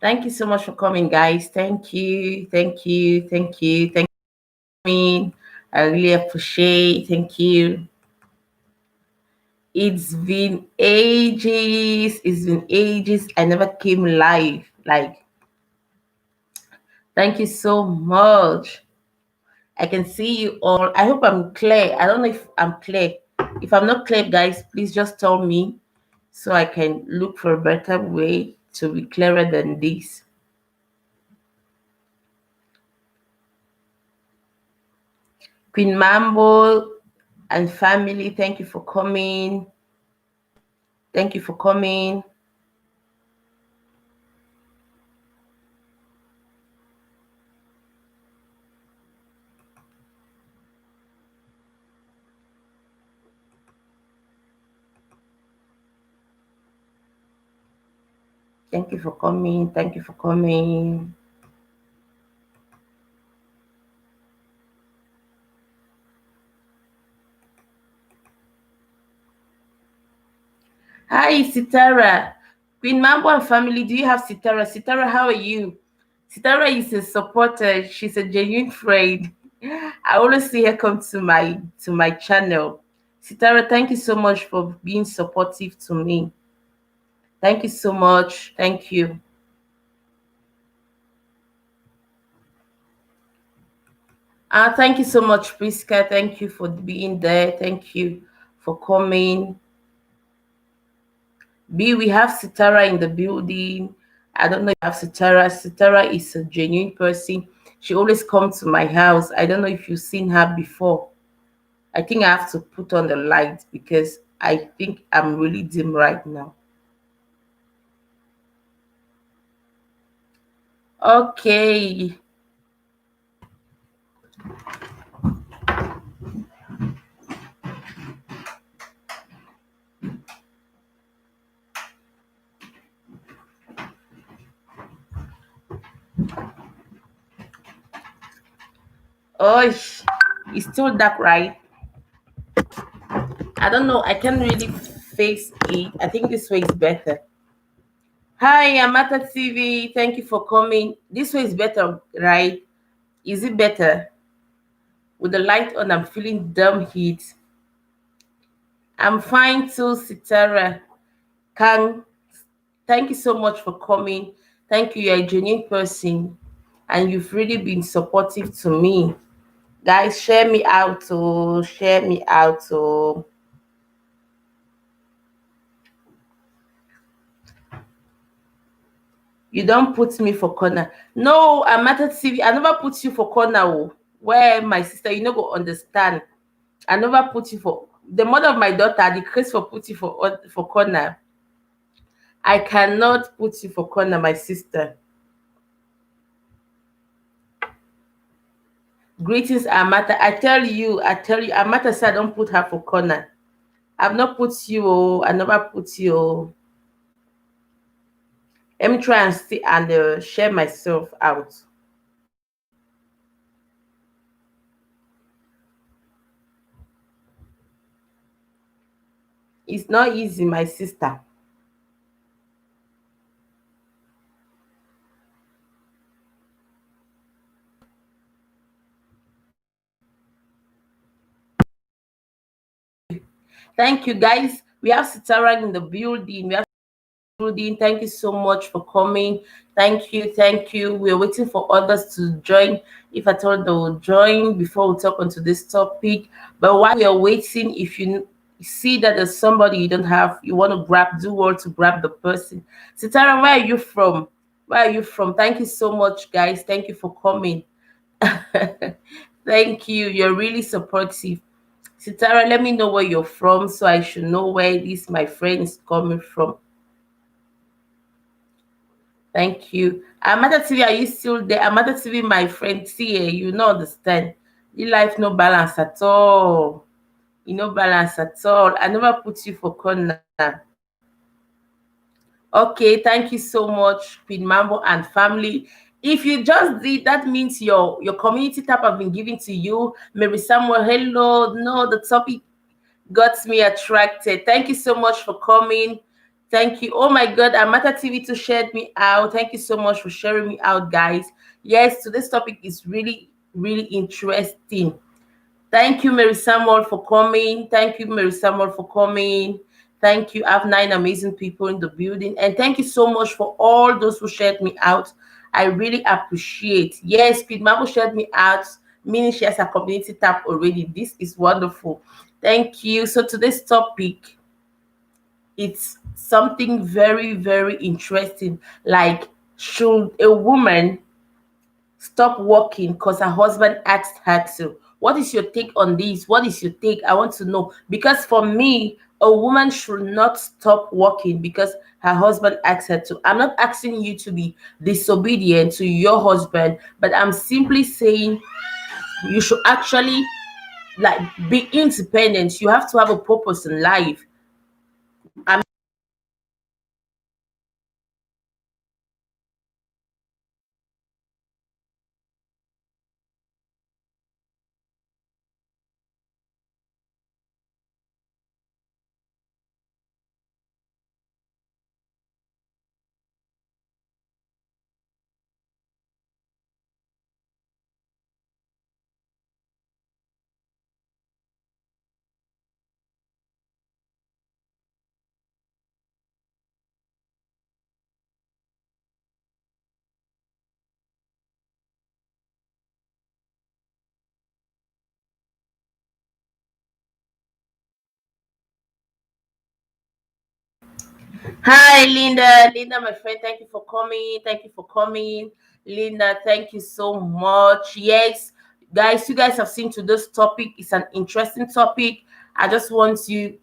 Thank you so much for coming, guys. Thank you. Thank you. Thank you. Thank you. I really appreciate. Thank you. It's been ages. It's been ages. I never came live. Like, thank you so much. I can see you all. I hope I'm clear. I don't know if I'm clear. If I'm not clear, guys, please just tell me so I can look for a better way to be clearer than this. Queen Mambo and family, thank you for coming. Thank you for coming. Thank you for coming. Thank you for coming. Hi, Sitara. Queen Mambo and family, do you have Sitara? Sitara, how are you? Sitara is a supporter. She's a genuine friend. I always see her come to my channel. Sitara, thank you so much for being supportive to me. Thank you so much. Thank you. Thank you so much, Priska. Thank you for being there. Thank you for coming. B, we have Sitara in the building. I don't know if you have Sitara. Sitara is a genuine person. She always comes to my house. I don't know if you've seen her before. I think I have to put on the light because I think I'm really dim right now. Okay. Oh, it's still dark, right? I don't know. I can't really face it. I think this way is better. Hi, Amata TV. Thank you for coming. This way is better, right? Is it better? With the light on, I'm feeling dumb heat. I'm fine too, Sitara. Kang, thank you so much for coming. Thank you. You're a genuine person and you've really been supportive to me. Guys, share me out. Oh, share me out. Oh. You don't put me for corner. No, I'm at TV. I never put you for corner. Oh. Where my sister, you know, go understand. I never put you for the mother of my daughter, the case for put you for corner. I cannot put you for corner, my sister. Greetings, Amata. I tell you, Amata said I don't put her for corner. I've not put you, oh, I never put you. Oh. Let me try and see and share myself out. It's not easy, my sister. Thank you, guys. We have Sitara in the building. We have building. Thank you so much for coming. Thank you, thank you. We're waiting for others to join. If I told they will join before we talk onto this topic. But while we are waiting, if you see that there's somebody you don't have, you want to grab, do well to grab the person. Sitara, where are you from? Where are you from? Thank you so much, guys. Thank you for coming. Thank you. You're really supportive. Sitara, let me know where you're from so I should know where this my friend is coming from. Thank you. Amata TV, are you still there? Amata TV, my friend, see, you no understand. The life no balance at all. You no balance at all. I never put you for corner. Okay, thank you so much, Queen Mambo and family. If you just did, that means your community tab have been given to you. Mary Samuel, hello. No, the topic got me attracted. Thank you so much for coming. Thank you. Oh my God, Amata TV to shared me out. Thank you so much for sharing me out, guys. Yes, today's topic is really, really interesting. Thank you, Mary Samuel, for coming. Thank you, Mary Samuel, for coming. Thank you. I have 9 amazing people in the building. And thank you so much for all those who shared me out. I really appreciate. Yes, Pete Mabo shared me out, meaning she has a community tab already. This is wonderful. Thank you. So today's topic, it's something very, very interesting. Like, should a woman stop working because her husband asked her to? What is your take on this? What is your take? I want to know. Because for me, a woman should not stop working because her husband asked her to. I'm not asking you to be disobedient to your husband, but I'm simply saying you should actually like be independent. You have to have a purpose in life. I'm Hi, Linda. Linda, my friend, thank you for coming. Thank you for coming. Linda, thank you so much. Yes, guys, you guys have seen today's topic. It's an interesting topic. I just want you,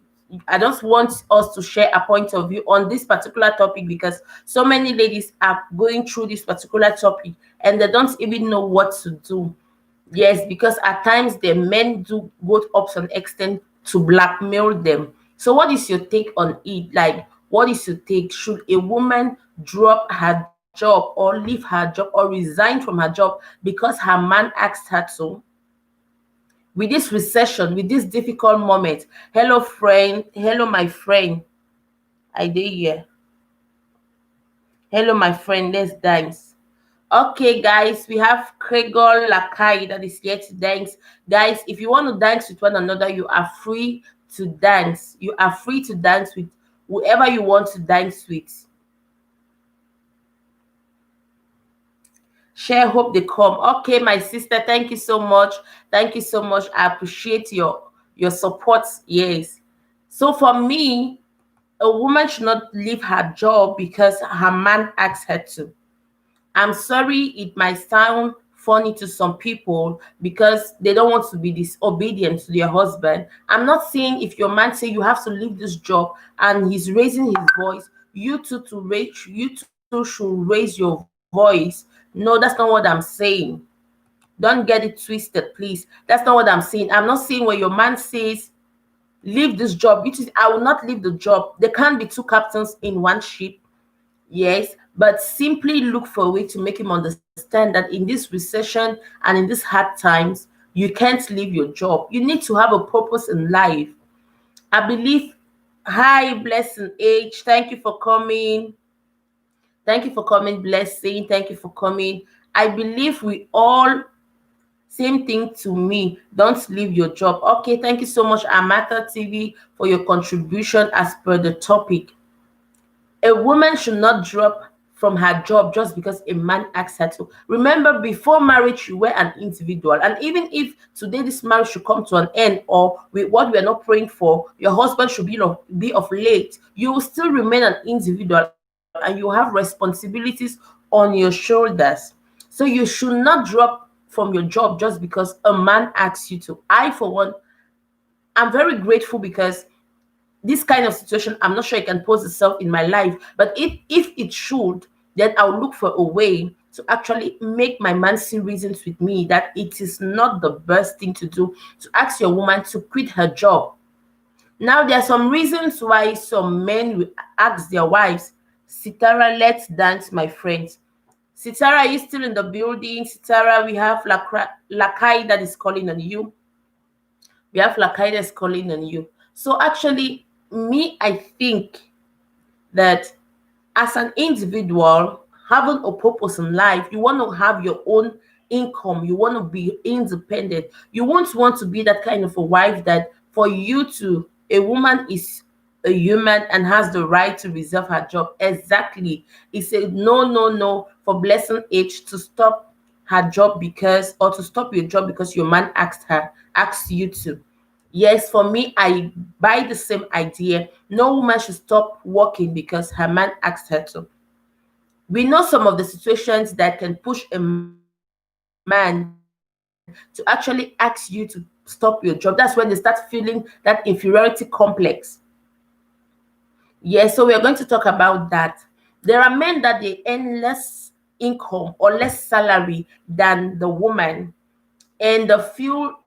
I just want us to share a point of view on this particular topic because so many ladies are going through this particular topic and they don't even know what to do. Yes, because at times the men do go up to an extent to blackmail them. So, what is your take on it? Like, what is your take? Should a woman drop her job or leave her job or resign from her job because her man asked her to? With this recession, with this difficult moment, hello, friend. Hello, my friend. I did here. Hello, my friend. Let's dance. Okay, guys, we have Gregor Lakai that is here to dance. Guys, if you want to dance with one another, you are free to dance. You are free to dance with whoever you want to dance with. Share, hope they come. Okay, my sister, thank you so much. Thank you so much. I appreciate your support. Yes. So for me, a woman should not leave her job because her man asks her to. I'm sorry, it might sound funny to some people because they don't want to be disobedient to their husband. I'm not saying if your man say you have to leave this job and he's raising his voice, you two should raise your voice. No, that's not what I'm saying. Don't get it twisted, please. That's not what I'm saying. I'm not saying when your man says leave this job, I will not leave the job. There can't be two captains in one ship. Yes, but simply look for a way to make him understand that in this recession and in these hard times, you can't leave your job. You need to have a purpose in life. I believe, hi, Blessing H. Thank you for coming. Thank you for coming, Blessing. Thank you for coming. I believe we all, same thing to me. Don't leave your job. Okay, thank you so much, Amata TV, for your contribution as per the topic. A woman should not drop from her job just because a man asks her to. Remember, before marriage, you were an individual. And even if today this marriage should come to an end, or with what we are not praying for, your husband should be of late, you will still remain an individual and you have responsibilities on your shoulders. So you should not drop from your job just because a man asks you to. I, for one, I'm very grateful because this kind of situation, I'm not sure it can pose itself in my life. But if it should, then I'll look for a way to actually make my man see reasons with me that it is not the best thing to do to ask your woman to quit her job. Now, there are some reasons why some men will ask their wives, Sitara, let's dance, my friends. Sitara, are you still in the building? Sitara, we have Lakai that is calling on you. We have Lakai that's calling on you. So actually, me, I think that as an individual, having a purpose in life, you want to have your own income, you want to be independent. You won't want to be that kind of a wife that for you to, a woman is a human and has the right to reserve her job. Exactly. He said, no, no, no, for Blessing H to stop her job because, or to stop your job because your man asked you to. Yes, for me, I buy the same idea. No woman should stop working because her man asked her to. We know some of the situations that can push a man to actually ask you to stop your job. That's when they start feeling that inferiority complex. Yes, so we are going to talk about that. There are men that they earn less income or less salary than the woman, and they feel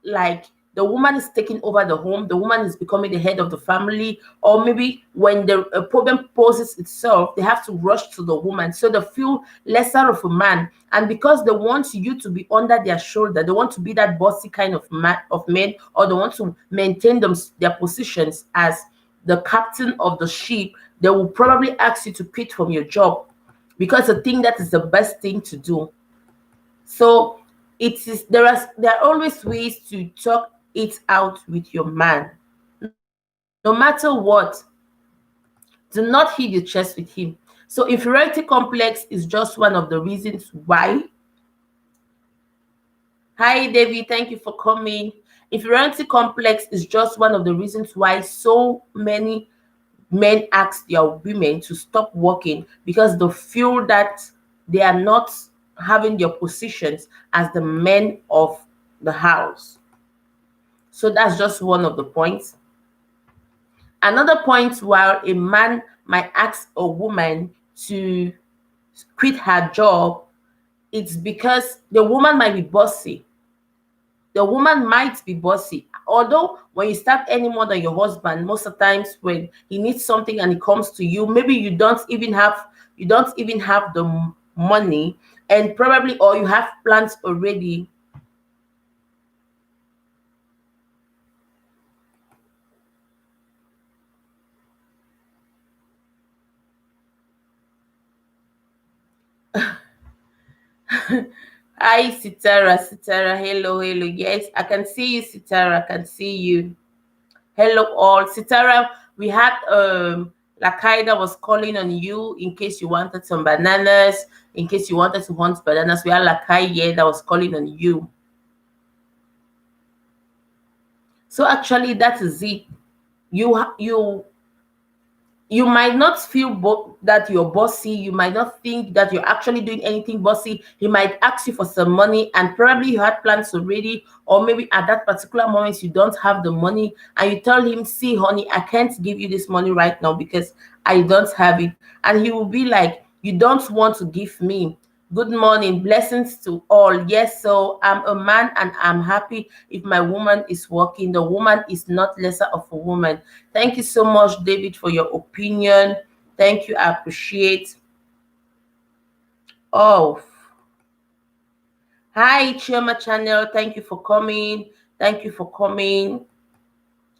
like the woman is taking over the home, the woman is becoming the head of the family, or maybe when the problem poses itself, they have to rush to the woman. So they feel lesser of a man. And because they want you to be under their shoulder, they want to be that bossy kind of man of men, or they want to maintain their positions as the captain of the ship, they will probably ask you to quit from your job because they think that is the best thing to do. So it is there are always ways to talk it out with your man. No matter what, do not hit your chest with him. So inferiority complex is just one of the reasons why. Hi David, thank you for coming. Inferiority complex is just one of the reasons why so many men ask their women to stop working, because they feel that they are not having their positions as the men of the house. So that's just one of the points. Another point, while a man might ask a woman to quit her job, it's because the woman might be bossy. The woman might be bossy. Although when you start earning more than your husband, most of the times when he needs something and it comes to you, maybe you don't even have the money, and probably, or you have plans already. Hi, Sitara. Sitara, hello, hello. Yes, I can see you, Sitara. I can see you. Hello, all. Sitara, we had Lakaida was calling on you in case you wanted some bananas, in case you wanted to hunt bananas. We had Lakai here that was calling on you. So actually, that is it. You might not feel that you're bossy. You might not think that you're actually doing anything bossy. He might ask you for some money, and probably you had plans already, or maybe at that particular moment you don't have the money, and you tell him, see honey, I can't give you this money right now because I don't have it. And he will be like, you don't want to give me. Good morning, blessings to all. Yes, so I'm a man and I'm happy if my woman is working. The woman is not lesser of a woman. Thank you so much, David, for your opinion. Thank you, I appreciate. Oh, hi, Chioma Channel. Thank you for coming. Thank you for coming.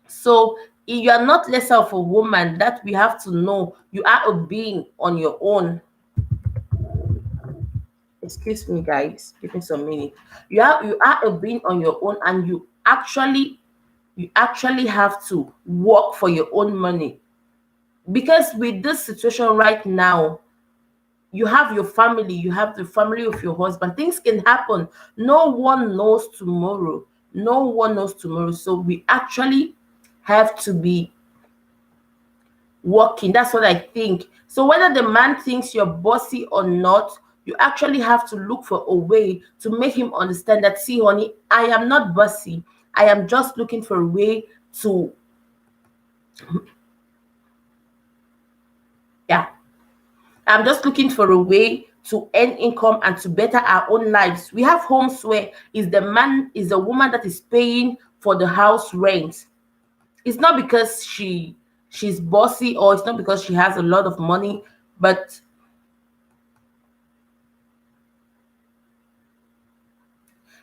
So if you are not lesser of a woman, that we have to know, you are a being on your own. Excuse me, guys, give me some minutes. You are a being on your own, and you actually have to work for your own money. Because with this situation right now, you have your family, you have the family of your husband. Things can happen. No one knows tomorrow. No one knows tomorrow. So we actually have to be working. That's what I think. So whether the man thinks you're bossy or not, you actually have to look for a way to make him understand that, see, honey, I am not bossy. I am just looking for a way to, yeah, I'm just looking for a way to earn income and to better our own lives. We have homes where is the woman that is paying for the house rent. It's not because she's bossy, or it's not because she has a lot of money, but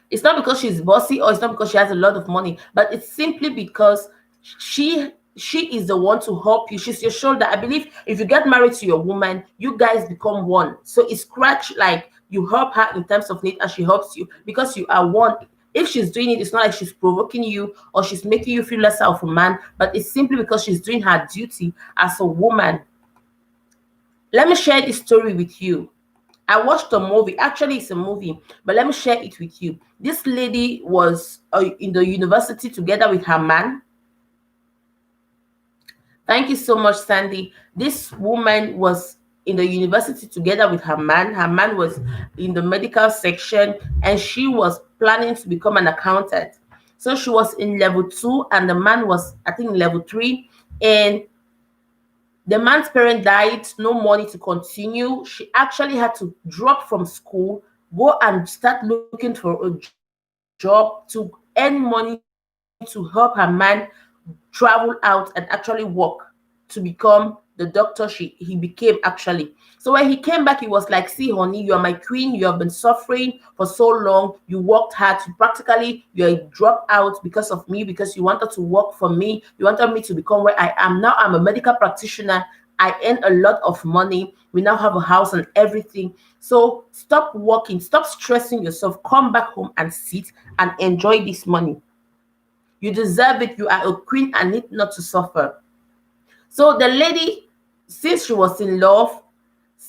it's not because she's bossy, or it's not because she has a lot of money, but it's simply because she she is the one to help you. She's your shoulder. I believe if you get married to your woman, you guys become one. So it's scratch like you help her in times of need and she helps you because you are one. If she's doing it, it's not like she's provoking you or she's making you feel lesser of a man, but it's simply because she's doing her duty as a woman. Let me share this story with you. I watched a movie. Actually, it's a movie, but let me share it with you. This lady was in the university together with her man. Thank you so much, Sandy. This woman was in the university together with her man. Her man was in the medical section and she was planning to become an accountant. So she was in level 2 and the man was, I think, in level 3. And the man's parent died, no money to continue. She actually had to drop from school, go and start looking for a job to earn money to help her man travel out and actually work to become the doctor he became actually. So when he came back, he was like, see, honey, you are my queen. You have been suffering for so long. You worked hard to practically, you're a dropout because of me, because you wanted to work for me. You wanted me to become where I am. Now I'm a medical practitioner. I earn a lot of money. We now have a house and everything. So stop working, stop stressing yourself. Come back home and sit and enjoy this money. You deserve it. You are a queen and need not to suffer. So the lady, since she was in love,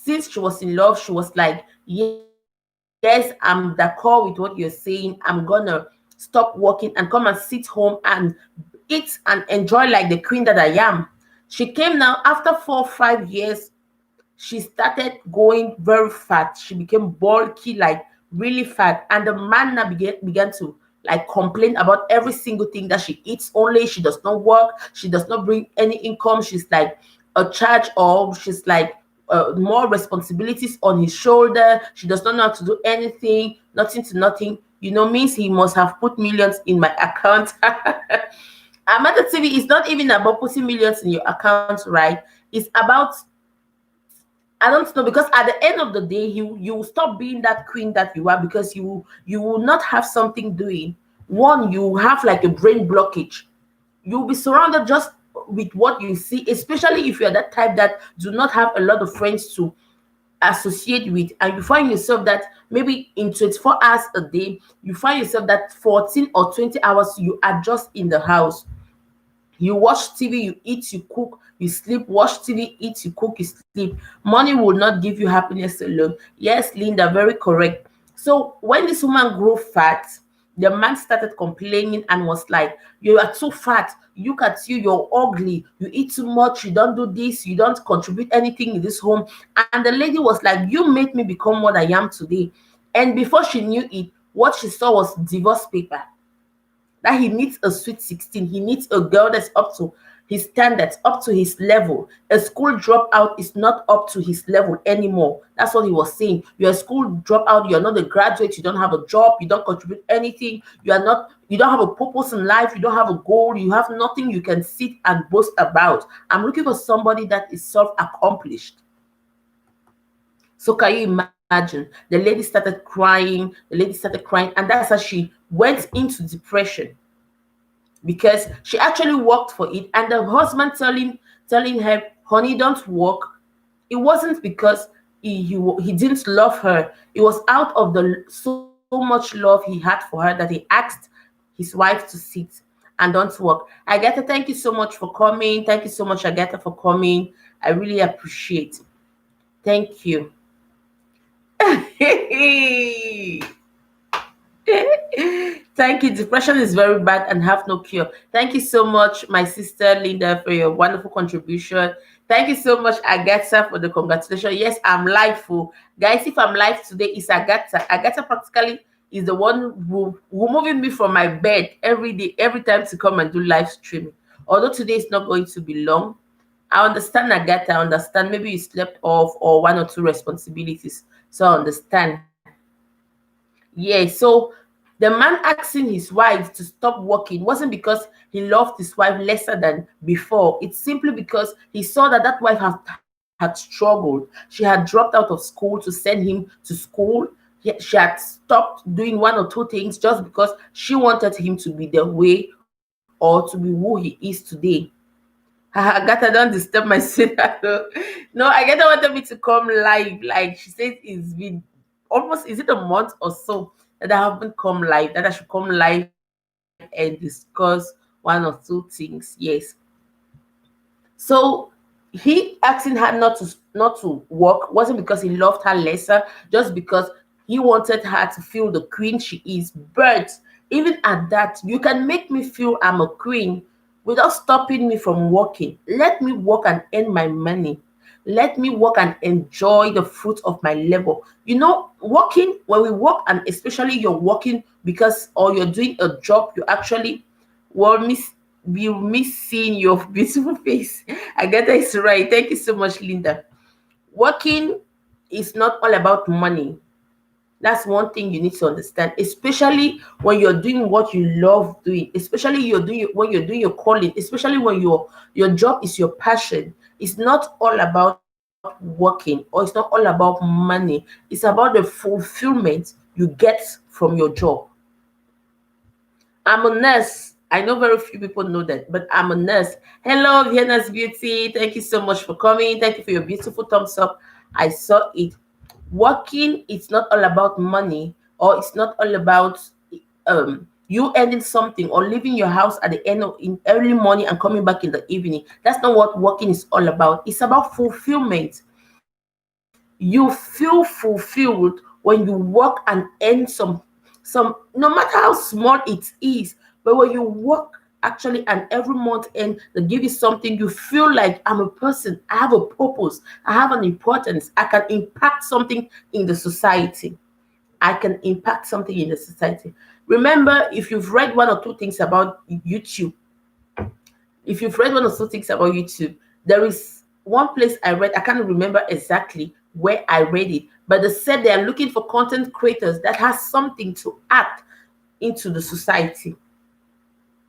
she was like, yes, I'm d'accord with what you're saying. I'm gonna stop working and come and sit home and eat and enjoy like the queen that I am. She came now after 4 or 5 years. She started going very fat. She became bulky, like really fat. And the man now began to like complain about every single thing that she eats only. She does not work. She does not bring any income. She's like a charge, or she's like more responsibilities on his shoulder. She does not know how to do anything, nothing to nothing. Means he must have put millions in my account. Amanda TV is not even about putting millions in your account, right? It's about, I don't know, because at the end of the day, you will stop being that queen that you are, because you will not have something doing. One, you have like a brain blockage. You'll be surrounded just with what you see, especially if you're that type that do not have a lot of friends to associate with, and you find yourself that maybe in 24 hours a day, you find yourself that 14 or 20 hours you are just in the house. You watch TV, you eat, you cook, you sleep, watch TV, eat, you cook, you sleep. Money will not give you happiness alone. Yes, Linda, very correct. So when this woman grew fat, the man started complaining and was like, you are too fat. Look at you, you're ugly. You eat too much. You don't do this. You don't contribute anything in this home. And the lady was like, you made me become what I am today. And before she knew it, what she saw was divorce paper, that he needs a sweet 16. He needs a girl that's up to his standards, up to his level. A school dropout is not up to his level anymore. That's what he was saying. You're a school dropout, you're not a graduate, you don't have a job, you don't contribute anything, you don't have a purpose in life, you don't have a goal, you have nothing you can sit and boast about. I'm looking for somebody that is self-accomplished. So can you imagine? The lady started crying. And that's how she went into depression, because she actually worked for it. And the husband telling her, honey, don't work. It wasn't because he didn't love her. It was out of the so much love he had for her that he asked his wife to sit and don't work. Agatha, thank you so much for coming. Thank you so much, Agatha, for coming. I really appreciate it. Thank you. Thank you. Depression is very bad and have no cure. Thank you so much, my sister Linda, for your wonderful contribution. Thank you so much, Agatha, for the congratulations. Yes, I'm live, fool. Guys, if I'm live today, it's Agatha. Agatha practically is the one who moving me from my bed every day, every time to come and do live streaming. Although today is not going to be long. I understand, Agatha. I understand. Maybe you slept off or one or two responsibilities. So I understand. Yeah, so the man asking his wife to stop working wasn't because he loved his wife lesser than before. It's simply because he saw that wife had struggled. She had dropped out of school to send him to school. She had stopped doing one or two things just because she wanted him to be the way or to be who he is today. Agatha, don't disturb my sister. No, Agatha wanted me to come live. Like she said, it's been almost, is it a month or so that I haven't come live, that I should come live and discuss one or two things. Yes. So he asking her not to work wasn't because he loved her lesser, just because he wanted her to feel the queen she is. But even at that, you can make me feel I'm a queen without stopping me from working. Let me work and earn my money. Let me work and enjoy the fruit of my labor. Working, when we work, and especially you're working because, or you're doing a job, you actually will miss seeing your beautiful face. I get that, it's right. Thank you so much, Linda. Working is not all about money. That's one thing you need to understand, especially when you're doing what you love doing, especially when you're doing your calling, especially when your job is your passion. It's not all about working, or it's not all about money. It's about the fulfillment you get from your job. I'm a nurse. I know very few people know that, but I'm a nurse. Hello, Vienna's Beauty. Thank you so much for coming. Thank you for your beautiful thumbs up. I saw it. Working, it's not all about money, or it's not all about you earning something or leaving your house at the end of in early morning and coming back in the evening. That's not what working is all about. It's about fulfillment. You feel fulfilled when you work and earn some, no matter how small it is. But when you work actually, and every month and they give you something, you feel like, I'm a person, I have a purpose, I have an importance, I can impact something in the society. I can impact something in the society. Remember, if you've read one or two things about YouTube, there is one place I read, I can't remember exactly where I read it, but they said they are looking for content creators that has something to add into the society.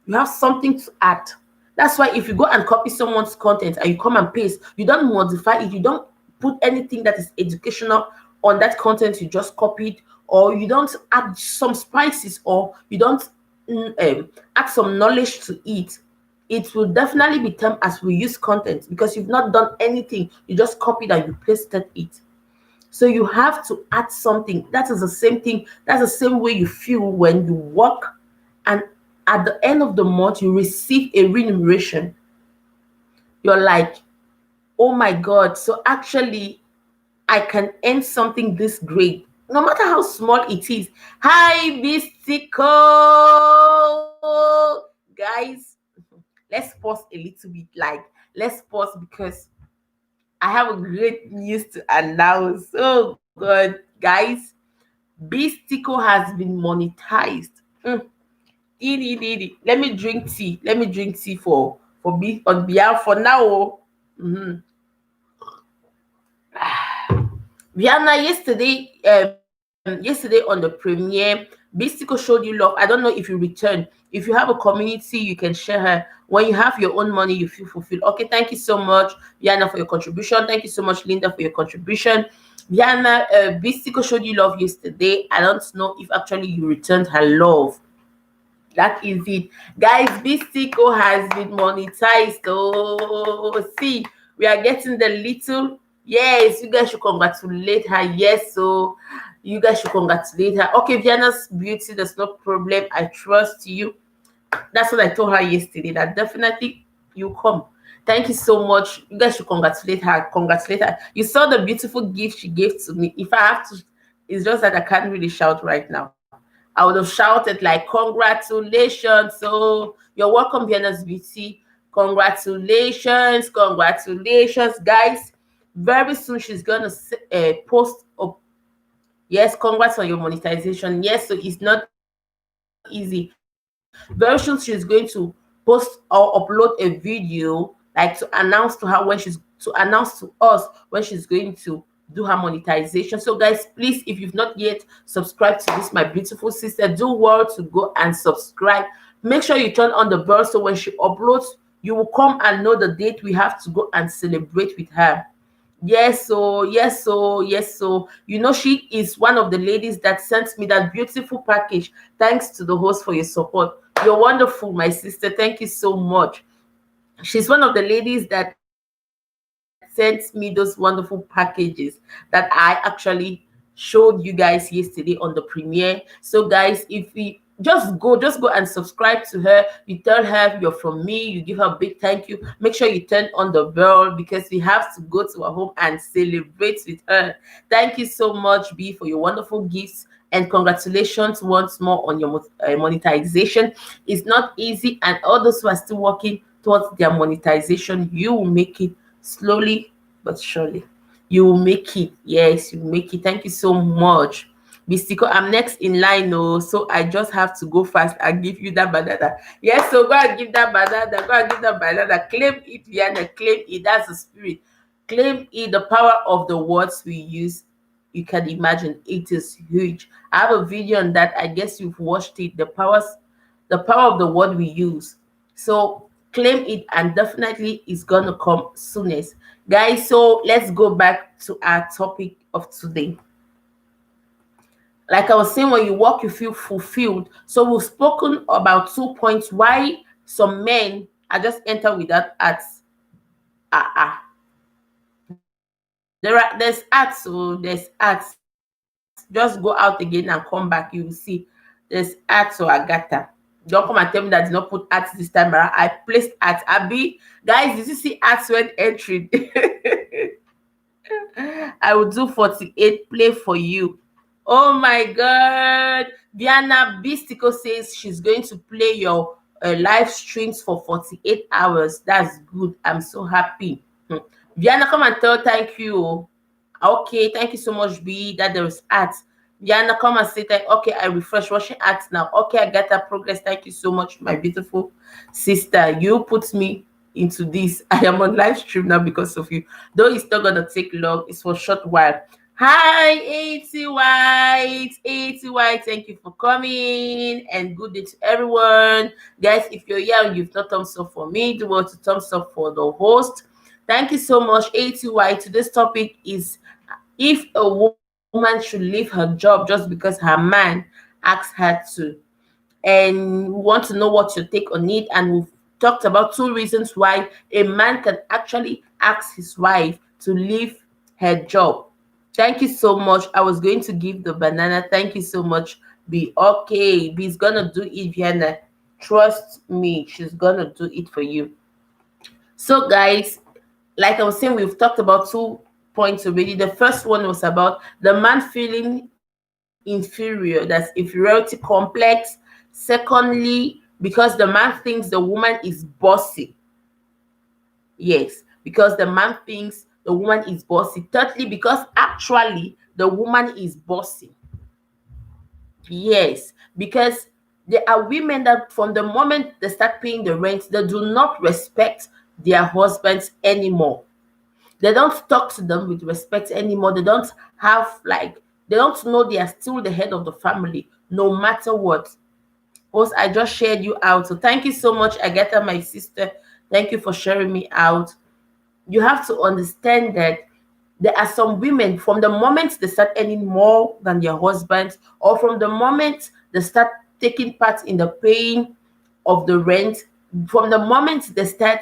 You have something to add. That's why if you go and copy someone's content and you come and paste, you don't modify it, you don't put anything that is educational on that content you just copied, or you don't add some spices, or you don't add some knowledge to it. It will definitely be termed as reuse content, because you've not done anything, you just copied and you pasted it. So you have to add something. That is the same thing. That's the same way you feel when you work, and at the end of the month you receive a remuneration. You're like, oh my God, so actually I can earn something this great, no matter how small it is. Hi, Mystical. Guys, let's pause a little bit. Like, let's pause because I have a great news to announce. Oh God, guys, Bistico has been monetized. Let me drink tea. Let me drink tea for me on behalf for now. Mhm. Viana, yesterday on the premiere, Bistico showed you love. I don't know if you returned. If you have a community, you can share her. When you have your own money, you feel fulfilled. Okay, thank you so much, Viana, for your contribution. Thank you so much, Linda, for your contribution. Viana, Bistico showed you love yesterday. I don't know if actually you returned her love. That is it. Guys, Bistico has been monetized. Oh, see, we are getting the little. Yes, you guys should congratulate her. Yes, so you guys should congratulate her. Okay, Vienna's Beauty, there's no problem. I trust you. That's what I told her yesterday, that definitely you come. Thank you so much. You guys should congratulate her. Congratulate her. You saw the beautiful gift she gave to me. If I have to, it's just that I can't really shout right now. I would have shouted like, congratulations. So you're welcome, Vienna's Beauty. Congratulations, congratulations, guys. Very soon she's gonna post up. Yes, congrats on your monetization. Yes, so it's not easy. Very soon she's going to post or upload a video, like to announce to her to announce to us when she's going to do her monetization. So guys, please, if you've not yet subscribed to this, my beautiful sister, do well to go and subscribe. Make sure you turn on the bell so when she uploads, you will come and know the date we have to go and celebrate with her. Yes, so yes, so yes, so she is one of the ladies that sent me that beautiful package. Thanks to the host for your support. You're wonderful, my sister. Thank you so much. She's one of the ladies that sent me those wonderful packages that I actually showed you guys yesterday on the premiere. So guys, if we just go and subscribe to her, you tell her you're from me, you give her a big thank you, make sure you turn on the bell because we have to go to her home and celebrate with her. Thank you so much, B, for your wonderful gifts, and congratulations once more on your monetization. It's not easy, and all those who are still working towards their monetization, you will make it slowly but surely. You will make it. Yes, you will make it. Thank you so much. Bistiko, I'm next in line, oh, so I just have to go fast and give you that banana. Yes, so go and give that banana. Go and give that banana. Claim it, Vienna. Claim it. That's the spirit. Claim it. The power of the words we use. You can imagine it is huge. I have a video on that. I guess you've watched it. The power of the word we use. So claim it, and definitely it's gonna come soonest, guys. So let's go back to our topic of today. Like I was saying, when you work, you feel fulfilled. So we've spoken about 2 points why some men are just enter without ads. There's ads, so there's ads. Just go out again and come back. You will see there's ads or Agatha. Don't come and tell me that I did not put ads this time around. I placed ads. Abi, guys, did you see ads when entering? I will do 48 play for you. Oh my God. Diana Bistico says she's going to play your live streams for 48 hours. That's good. I'm so happy. Diana, come and tell thank you. Okay, thank you so much, B, that there is ads. Diana, come and say that. Okay, I refresh watching ads now. Okay, I got that progress. Thank you so much, my beautiful sister. You put me into this. I am on live stream now because of you. Though it's not gonna take long, it's for a short while. Hi, 80 White. 80 White, thank you for coming. And good day to everyone. Guys, if you're here and you've not thumbs up for me, do want to thumbs up for the host. Thank you so much, 80 White. Today's topic is if a woman should leave her job just because her man asks her to. And we want to know what your take on it. And we've talked about 2 reasons why a man can actually ask his wife to leave her job. Thank you so much. I was going to give the banana. Thank you so much, B. Okay, B's gonna do it, Vienna. Trust me, she's gonna do it for you. So, guys, like I was saying, we've talked about 2 points already. The first one was about the man feeling inferior, that's inferiority complex. Secondly, because the man thinks the woman is bossy. Yes, because the man thinks the woman is bossy. Thirdly, because actually the woman is bossy. Yes, because there are women that from the moment they start paying the rent, they do not respect their husbands anymore. They don't talk to them with respect anymore. They don't have they don't know they are still the head of the family, no matter what. Host, I just shared you out. So thank you so much, Agatha, my sister. Thank you for sharing me out. You have to understand that there are some women, from the moment they start earning more than their husbands, or from the moment they start taking part in the paying of the rent, from the moment they start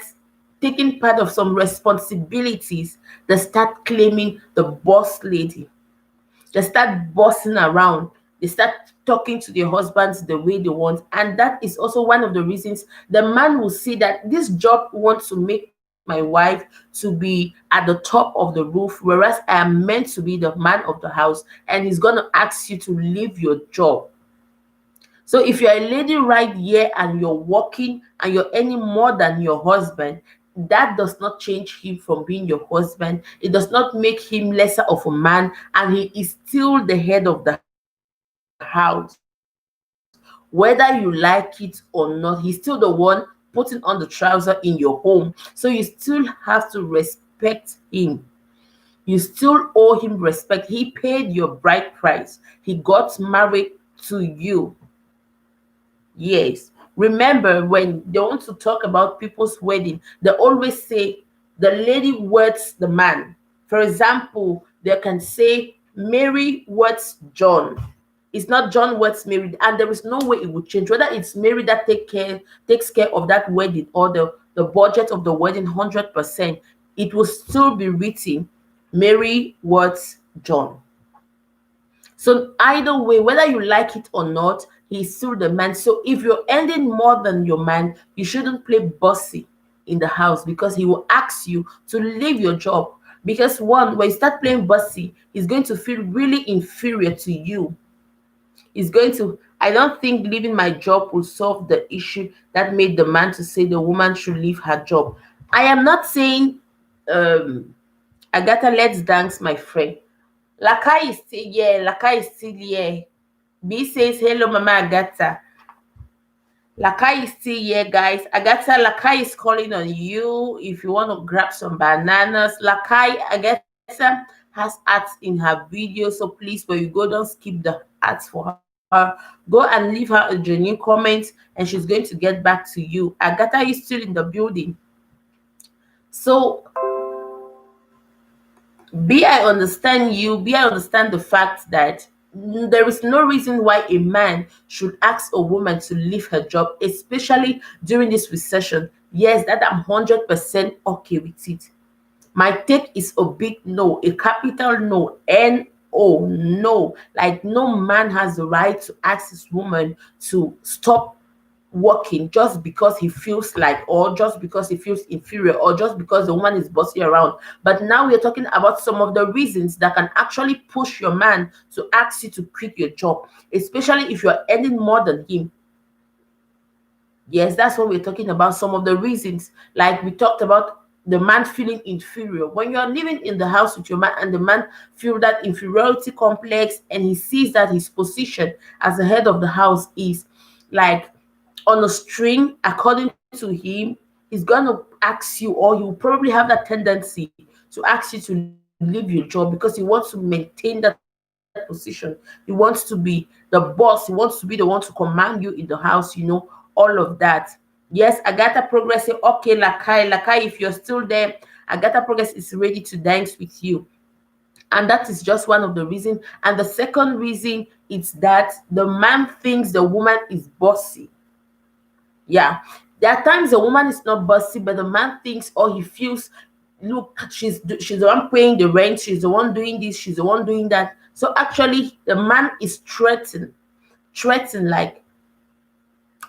taking part of some responsibilities, they start claiming the boss lady. They start bossing around. They start talking to their husbands the way they want. And that is also one of the reasons the man will see that this job wants to make my wife to be at the top of the roof, whereas I am meant to be the man of the house, and he's going to ask you to leave your job. So if you're a lady right here and you're working and you're earning more than your husband, that does not change him from being your husband. It does not make him lesser of a man, and he is still the head of the house. Whether you like it or not, he's still the one putting on the trouser in your home. So you still have to respect him. You still owe him respect. He paid your bride price. He got married to you. Yes. Remember, when they want to talk about people's wedding, they always say the lady words the man. For example, they can say Mary words John. It's not John words Mary, and there is no way it would change. Whether it's Mary that takes care of that wedding, or the the budget of the wedding 100%, it will still be written Mary Watts John. So either way, whether you like it or not, he's still the man. So if you're earning more than your man, you shouldn't play bossy in the house, because he will ask you to leave your job. Because one, when you start playing bossy, he's going to feel really inferior to you. He's going to, I don't think leaving my job will solve the issue that made the man to say the woman should leave her job. I am not saying, Agatha, let's dance, my friend. Lakai is still here. Lakai is still here. B says, hello, Mama Agatha. Lakai is still here, guys. Agatha, Lakai is calling on you if you want to grab some bananas. Lakai, Agatha has ads in her video, so please, when you go, don't skip the ads for her. Go and leave her a genuine comment, and she's going to get back to you. Agatha is still in the building. So, B, I understand you. B, I understand the fact that there is no reason why a man should ask a woman to leave her job, especially during this recession. Yes, that I'm 100% okay with it. My take is a big no, a capital no, no, no. Like, no man has the right to ask his woman to stop working just because he feels like, or just because he feels inferior, or just because the woman is bossy around. But now we're talking about some of the reasons that can actually push your man to ask you to quit your job, especially if you're earning more than him. Yes, that's what we're talking about. Some of the reasons, like we talked about, the man feeling inferior. When you're living in the house with your man and the man feel that inferiority complex, and he sees that his position as the head of the house is like on a string, according to him, he's gonna ask you, or he will probably have that tendency to ask you to leave your job, because he wants to maintain that position. He wants to be the boss. He wants to be the one to command you in the house, all of that. Yes, Agatha Progress say, okay, Lakai, if you're still there, Agatha Progress is ready to dance with you. And that is just one of the reasons. And the second reason is that the man thinks the woman is bossy. Yeah, there are times the woman is not bossy, but the man thinks, or he feels, look, she's the one paying the rent, she's the one doing this, she's the one doing that. So actually, the man is threatened, like,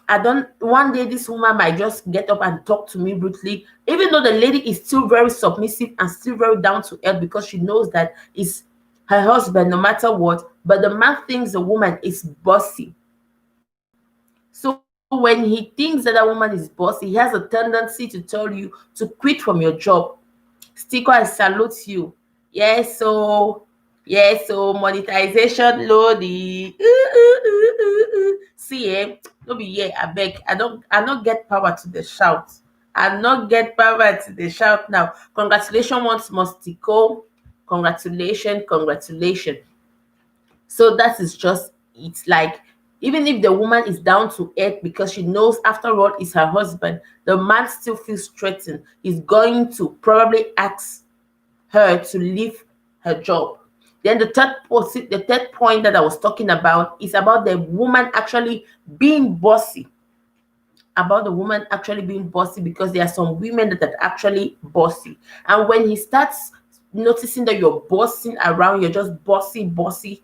I don't. One day, this woman might just get up and talk to me brutally, even though the lady is still very submissive and still very down to earth, because she knows that it's her husband no matter what. But the man thinks the woman is bossy. So when he thinks that that woman is bossy, he has a tendency to tell you to quit from your job. Sticker, I salute you. So monetization loading. See, no be here. I beg. I not get power to the shout. I not get power to the shout now. Congratulations once more, Stico. Congratulations. So that is just, it's like, even if the woman is down to earth because she knows after all it's her husband, the man still feels threatened. He's going to probably ask her to leave her job. Then the third point that I was talking about is about the woman actually being bossy. About the woman actually being bossy, because there are some women that are actually bossy. And when he starts noticing that you're bossing around, you're just bossy,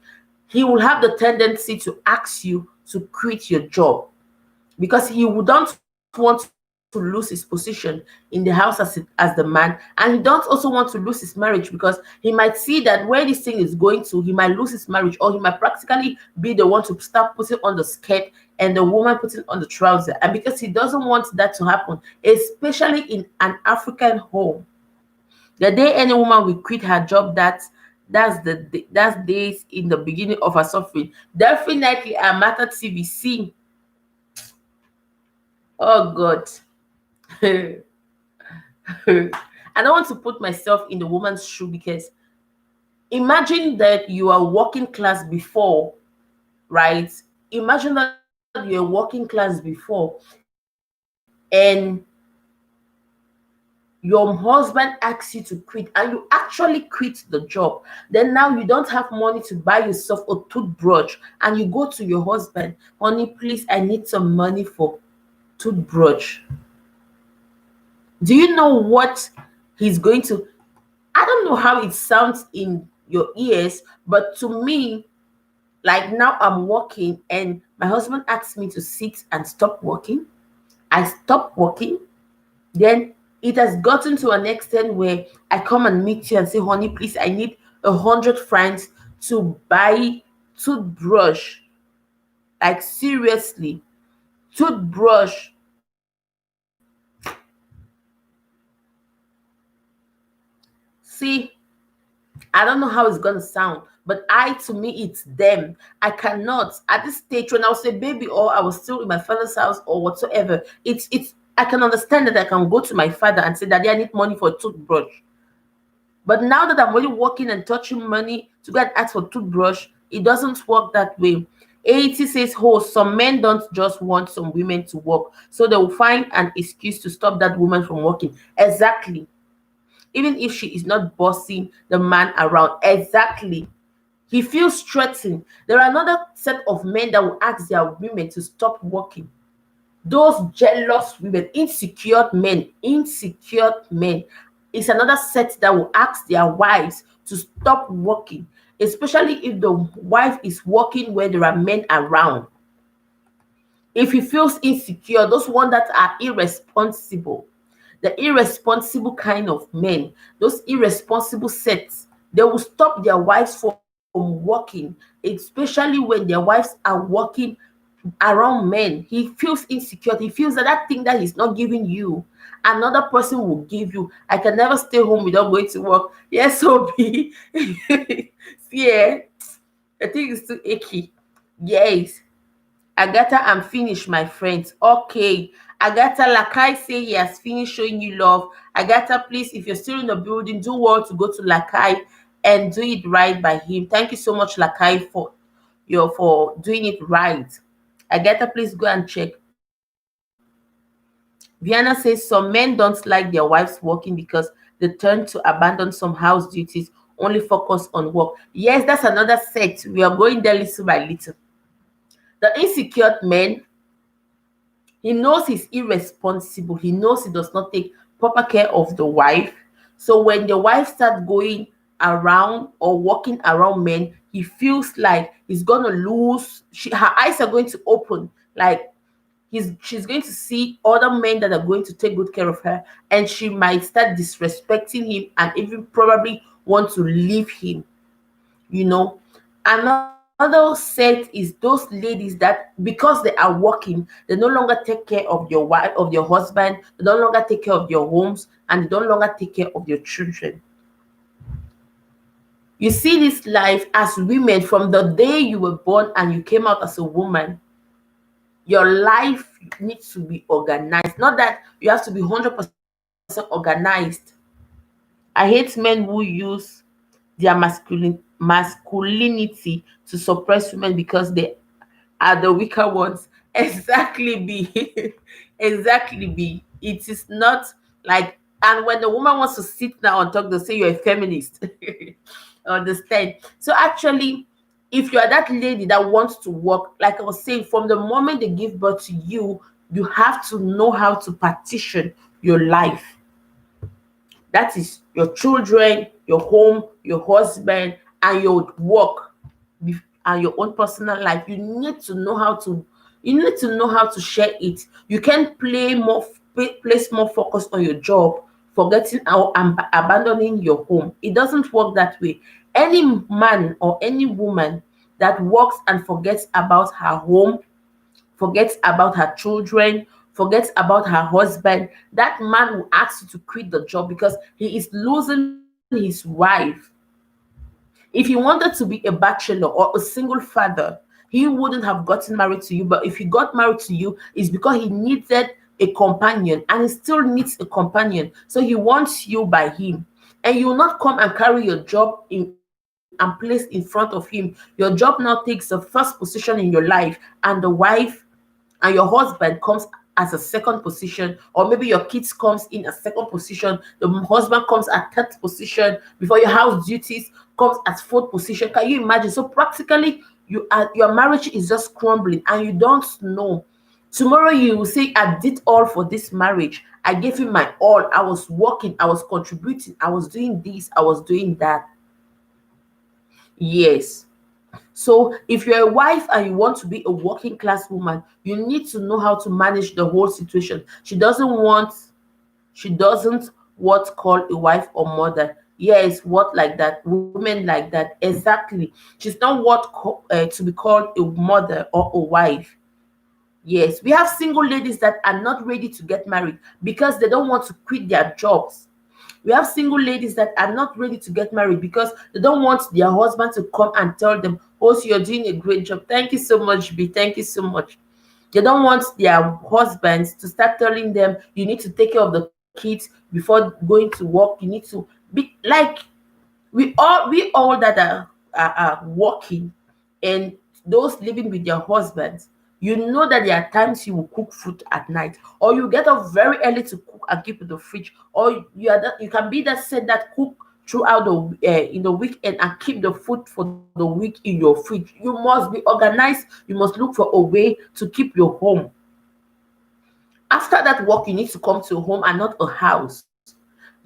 he will have the tendency to ask you to quit your job, because he wouldn't want to lose his position in the house as the man, and he don't also want to lose his marriage, because he might see that where this thing is going to, he might lose his marriage, or he might practically be the one to start putting on the skirt and the woman putting on the trouser. And because he doesn't want that to happen, especially in an African home, the day any woman will quit her job, that's days in the beginning of her suffering. Definitely, Amata TVC. Oh God. I don't want to put myself in the woman's shoe, because imagine that you are working class before, right? Imagine that you're working class before, and your husband asks you to quit, and you actually quit the job. Then now you don't have money to buy yourself a toothbrush, and you go to your husband, honey, please, I need some money for toothbrush. Do you know what he's going to? I don't know how it sounds in your ears, but to me, like now I'm working and my husband asks me to sit and stop working. I stop working. Then it has gotten to an extent where I come and meet you and say, honey, please, I need 100 francs to buy toothbrush. Like seriously, toothbrush. See, I don't know how it's gonna sound, but to me, it's them. I cannot at this stage when I was a baby or I was still in my father's house or whatsoever. It's. I can understand that I can go to my father and say, Daddy, I need money for a toothbrush. But now that I'm really working and touching money to go and ask for toothbrush, it doesn't work that way. AET says, oh, some men don't just want some women to work, so they will find an excuse to stop that woman from working. Exactly. Even if she is not bossing the man around. Exactly. He feels threatened. There are another set of men that will ask their women to stop working. Those jealous women, insecure men, is another set that will ask their wives to stop working, especially if the wife is working where there are men around. If he feels insecure, those ones that are irresponsible, the irresponsible kind of men, those irresponsible sets, they will stop their wives from working, especially when their wives are working around men. He feels insecure. He feels that that thing that he's not giving you, another person will give you. I can never stay home without going to work. Yes, Obi. Yeah, I think it's too icky. Yes. Agatha, I'm finished, my friends. Okay. Agatha, Lakai say he has finished showing you love. Agatha, please, if you're still in the building, do well to go to Lakai and do it right by him. Thank you so much, Lakai, for doing it right. Agatha, please go and check. Viana says some men don't like their wives working because they turn to abandon some house duties, only focus on work. Yes, that's another set. We are going there little by little. The insecure man, he knows he's irresponsible. He knows he does not take proper care of the wife. So when the wife starts going around or walking around men, he feels like he's gonna lose. Her eyes are going to open. Like she's going to see other men that are going to take good care of her, and she might start disrespecting him and even probably want to leave him. You know, another set is those ladies that because they are working, they no longer take care of your wife, of your husband, they no longer take care of your homes, and they no longer take care of your children. You see this life as women from the day you were born and you came out as a woman. Your life needs to be organized. Not that you have to be 100% organized. I hate men who use their masculinity to suppress women because they are the weaker ones. Exactly, B. Exactly, B. It is not like, and when the woman wants to sit down and talk, they say you're a feminist. Understand? So actually, if you are that lady that wants to work, like I was saying, from the moment they give birth to you, you have to know how to partition your life. That is your children, your home, your husband, and your work, and your own personal life. You need to know how to. You need to know how to share it. You can place more focus on your job, forgetting or abandoning your home. It doesn't work that way. Any man or any woman that works and forgets about her home, forgets about her children, forgets about her husband, that man will ask you to quit the job because he is losing his wife. If he wanted to be a bachelor or a single father, he wouldn't have gotten married to you. But if he got married to you, it's because he needed a companion, and he still needs a companion. So he wants you by him. And you will not come and carry your job in and place in front of him. Your job now takes the first position in your life, and the wife and your husband comes as a second position, or maybe your kids comes in a second position, the husband comes at third position before your house duties comes at fourth position. Can you imagine? So practically your marriage is just crumbling and you don't know. Tomorrow you will say, I did all for this marriage. I gave him my all. I was working, I was contributing, I was doing this, I was doing that. Yes. So if you're a wife and you want to be a working class woman, you need to know how to manage the whole situation. She doesn't what call a wife or mother. Yes, what like that, women like that, exactly. She's not what to be called a mother or a wife. Yes, we have single ladies that are not ready to get married because they don't want to quit their jobs. We have single ladies that are not ready to get married because they don't want their husband to come and tell them, oh, so you're doing a great job. Thank you so much, B. Thank you so much. They don't want their husbands to start telling them, you need to take care of the kids before going to work. You need to be like, we all that are working, and those living with their husbands, you know that there are times you will cook food at night, or you get up very early to cook and keep in the fridge, or you can be that said that cook throughout the in the weekend and keep the food for the week in your fridge. You must be organized. You must look for a way to keep your home. After that work, you need to come to a home and not a house.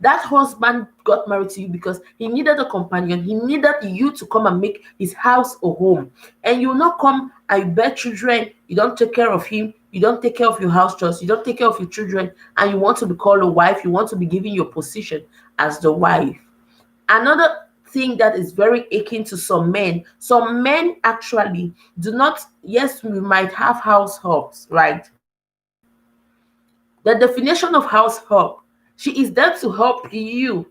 That husband got married to you because he needed a companion. He needed you to come and make his house a home. And you will not come and you bear children. You don't take care of him. You don't take care of your house chores. You don't take care of your children. And you want to be called a wife. You want to be given your position as the wife. Another thing that is very aching to some men actually do not, yes, we might have house helps, right? The definition of house help, she is there to help you.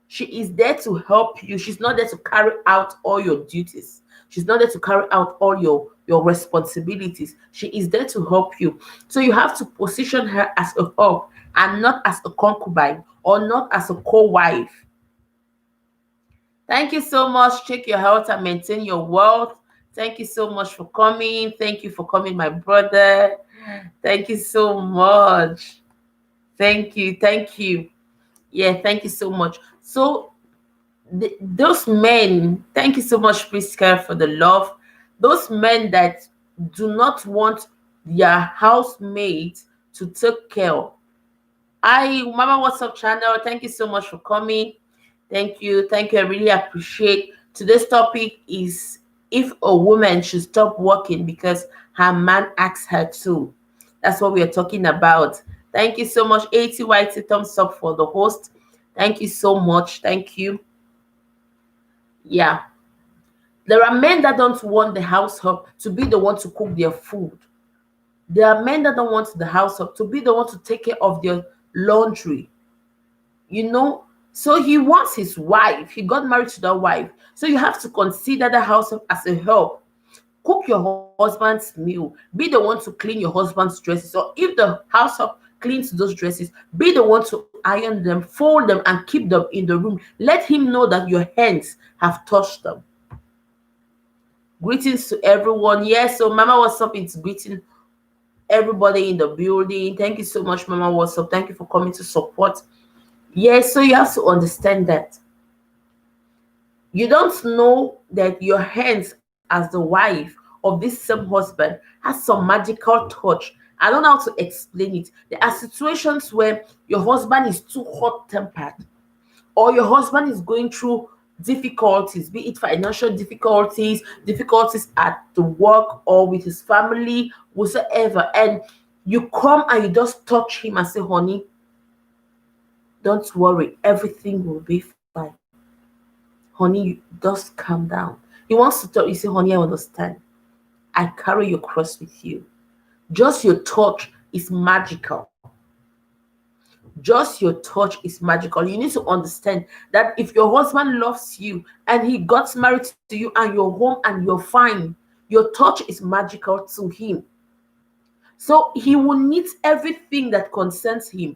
She is there to help you. She's not there to carry out all your duties. She's not there to carry out all your responsibilities. She is there to help you. So you have to position her as a help and not as a concubine or not as a co-wife. Thank you so much. Check your health and maintain your wealth. Thank you so much for coming. Thank you for coming, my brother. Thank you so much. Thank you. Thank you. Yeah, thank you so much. So those men, thank you so much, Priska, for the love. Those men that do not want their housemates to take care. Hi, Mama WhatsApp channel. Thank you so much for coming. Thank you. Thank you. I really appreciate. Today's topic is if a woman should stop working because her man asks her to. That's what we are talking about. Thank you so much. 80 white thumbs up for the host. Thank you so much. Thank you. Yeah. There are men that don't want the house help to be the one to cook their food. There are men that don't want the house help to be the one to take care of their laundry. You know, so he wants his wife. He got married to that wife. So you have to consider the house help as a help. Cook your husband's meal. Be the one to clean your husband's dresses. Or if the house help cleans those dresses, be the one to iron them, fold them, and keep them in the room. Let him know that your hands have touched them. Greetings to everyone. Yes, so Mama What's Up is greeting everybody in the building. Thank you so much, Mama What's Up. Thank you for coming to support. Yes, so you have to understand that you don't know that your hands as the wife of this same husband has some magical touch. I don't know how to explain it. There are situations where your husband is too hot tempered, or your husband is going through difficulties, be it financial difficulties, difficulties at the work or with his family, whatsoever, and you come and you just touch him and say, honey, don't worry, everything will be fine. Honey, just calm down. He wants to tell you, say, honey, I understand. I carry your cross with you. Just your touch is magical. Just your touch is magical. You need to understand that if your husband loves you and he got married to you and you're home and you're fine, your touch is magical to him. So he will need everything that concerns him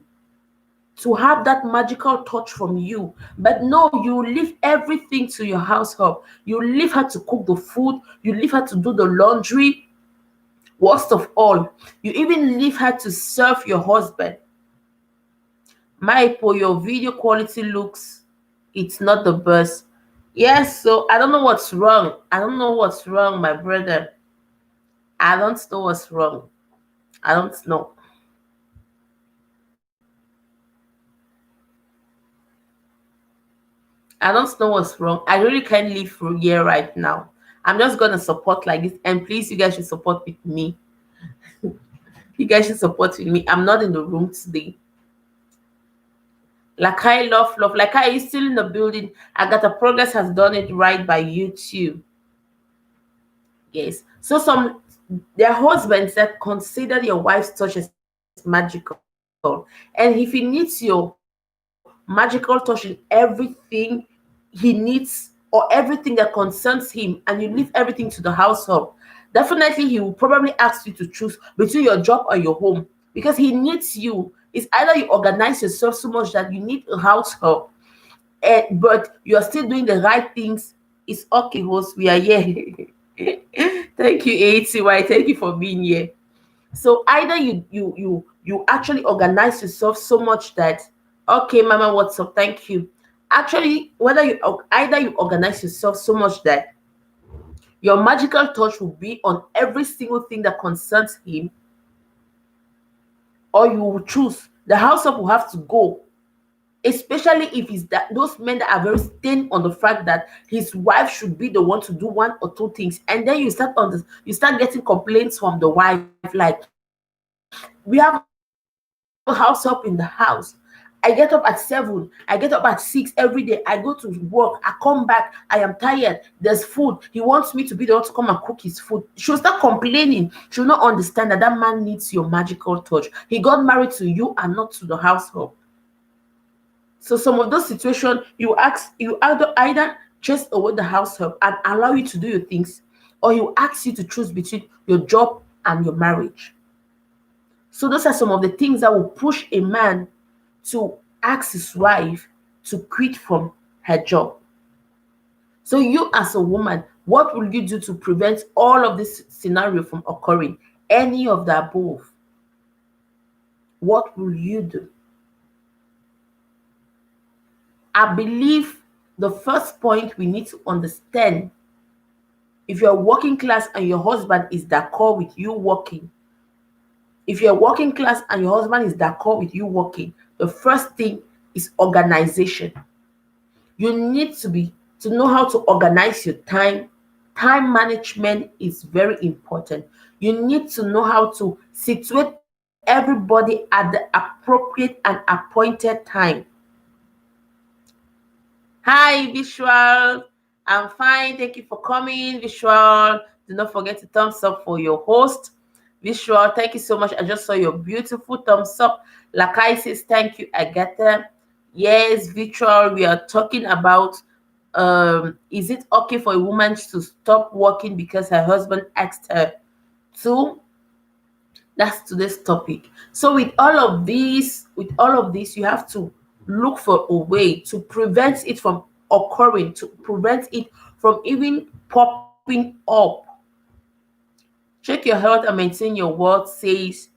to have that magical touch from you. But no, you leave everything to your household. You leave her to cook the food, you leave her to do the laundry. Worst of all, you even leave her to serve your husband. Maipo, your video quality looks, it's not the best. Yes, so I don't know what's wrong. I don't know what's wrong, my brother. I don't know what's wrong. I don't know. I don't know what's wrong. I really can't live through here right now. I'm just gonna support like this, and please, you guys should support with me. You guys should support with me. I'm not in the room today. Like I love. Like I is still in the building. Agatha Progress has done it right by you too. Yes. So some there are husbands that consider your wife's touch as magical. And if he needs your magical touch in everything he needs or everything that concerns him, and you leave everything to the household, definitely he will probably ask you to choose between your job or your home because he needs you. It's either you organize yourself so much that you need a household, but you're still doing the right things. It's okay, host. We are here. Thank you, ATY. Thank you for being here. So either you actually organize yourself so much that, okay, mama, what's up? Thank you. Actually, whether you either you organize yourself so much that your magical touch will be on every single thing that concerns him, or you will choose the household will have to go, especially if it's that those men that are very staying on the fact that his wife should be the one to do one or two things, and then you start getting complaints from the wife like, we have a house help in the house. I get up at 7, I get up at 6 every day. I go to work, I come back, I am tired. There's food. He wants me to be the one to come and cook his food. She'll start complaining. She'll not understand that that man needs your magical touch. He got married to you and not to the household. So some of those situations, you either chase away the household and allow you to do your things, or he will ask you to choose between your job and your marriage. So those are some of the things that will push a man to ask his wife to quit from her job. So you as a woman, what will you do to prevent all of this scenario from occurring? Any of the above. What will you do? I believe the first point we need to understand, if you're working class and your husband is d'accord with you working, if you're working class and your husband is d'accord with you working, the first thing is organization. You need to know how to organize your time. Time management is very important. You need to know how to situate everybody at the appropriate and appointed time. Hi, Visual. I'm fine. Thank you for coming, Visual. Do not forget to thumbs up for your host. Visual, thank you so much. I just saw your beautiful thumbs up. Lakai says, thank you, Agatha. Yes, Visual, we are talking about is it okay for a woman to stop working because her husband asked her to? That's today's topic. So with all of this, you have to look for a way to prevent it from occurring, to prevent it from even popping up. Check your health and maintain your worth says,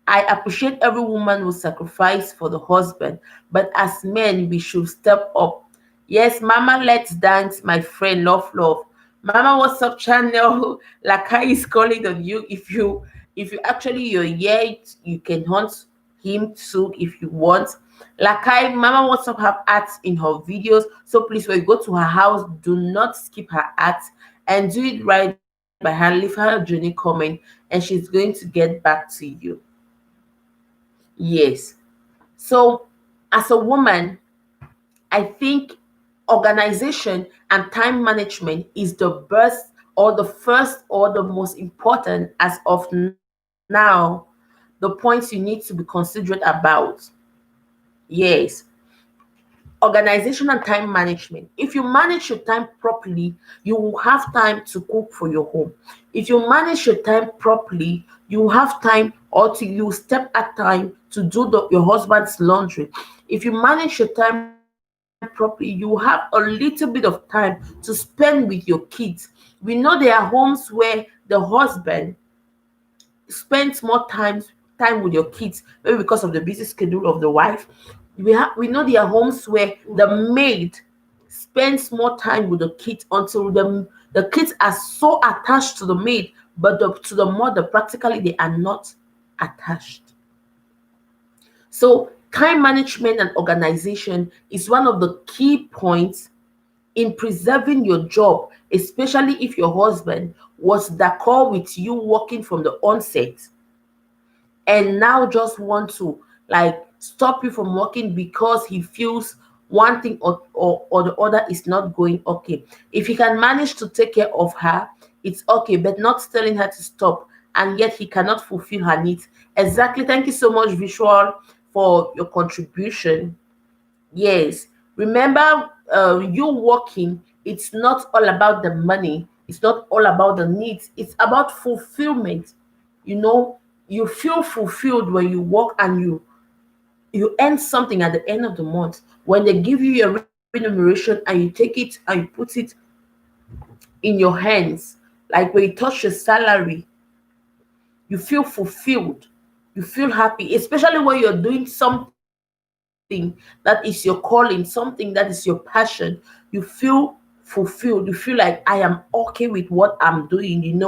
I appreciate every woman who sacrifice for the husband, but as men, we should step up. Yes, Mama, let's dance, my friend. Love. Mama, what's up, channel? Lakai is calling on you. If you actually you're here, you can hunt him too if you want. Lakai, Mama, what's up? Have ads in her videos. So please, when you go to her house, do not skip her ads and do it right by her. Leave her a journey comment, and she's going to get back to you. Yes. So, as a woman, I think organization and time management is the best or the first or the most important as of now, the points you need to be considerate about. Yes. Organization and time management. If you manage your time properly, you will have time to cook for your home. If you manage your time properly, you will have time or to you step at time to do your husband's laundry. If you manage your time properly, you have a little bit of time to spend with your kids. We know there are homes where the husband spends more time with your kids, maybe because of the busy schedule of the wife. We know there are homes where the maid spends more time with the kids until the kids are so attached to the maid, but to the mother practically they are not attached. So time management and organization is one of the key points in preserving your job, especially if your husband was d'accord with you working from the onset and now just want to like stop you from working because he feels one thing or the other is not going okay. If he can manage to take care of her, it's okay, but not telling her to stop and yet he cannot fulfill her needs. Exactly. Thank you so much, Visual, for your contribution. Yes. Remember, you working, it's not all about the money. It's not all about the needs. It's about fulfillment. You know, you feel fulfilled when you work and you earn something at the end of the month. When they give you your remuneration and you take it and you put it in your hands, like when you touch your salary, you feel fulfilled. You feel happy, especially when you're doing something that is your calling, something that is your passion. You feel fulfilled. You feel like I am okay with what I'm doing.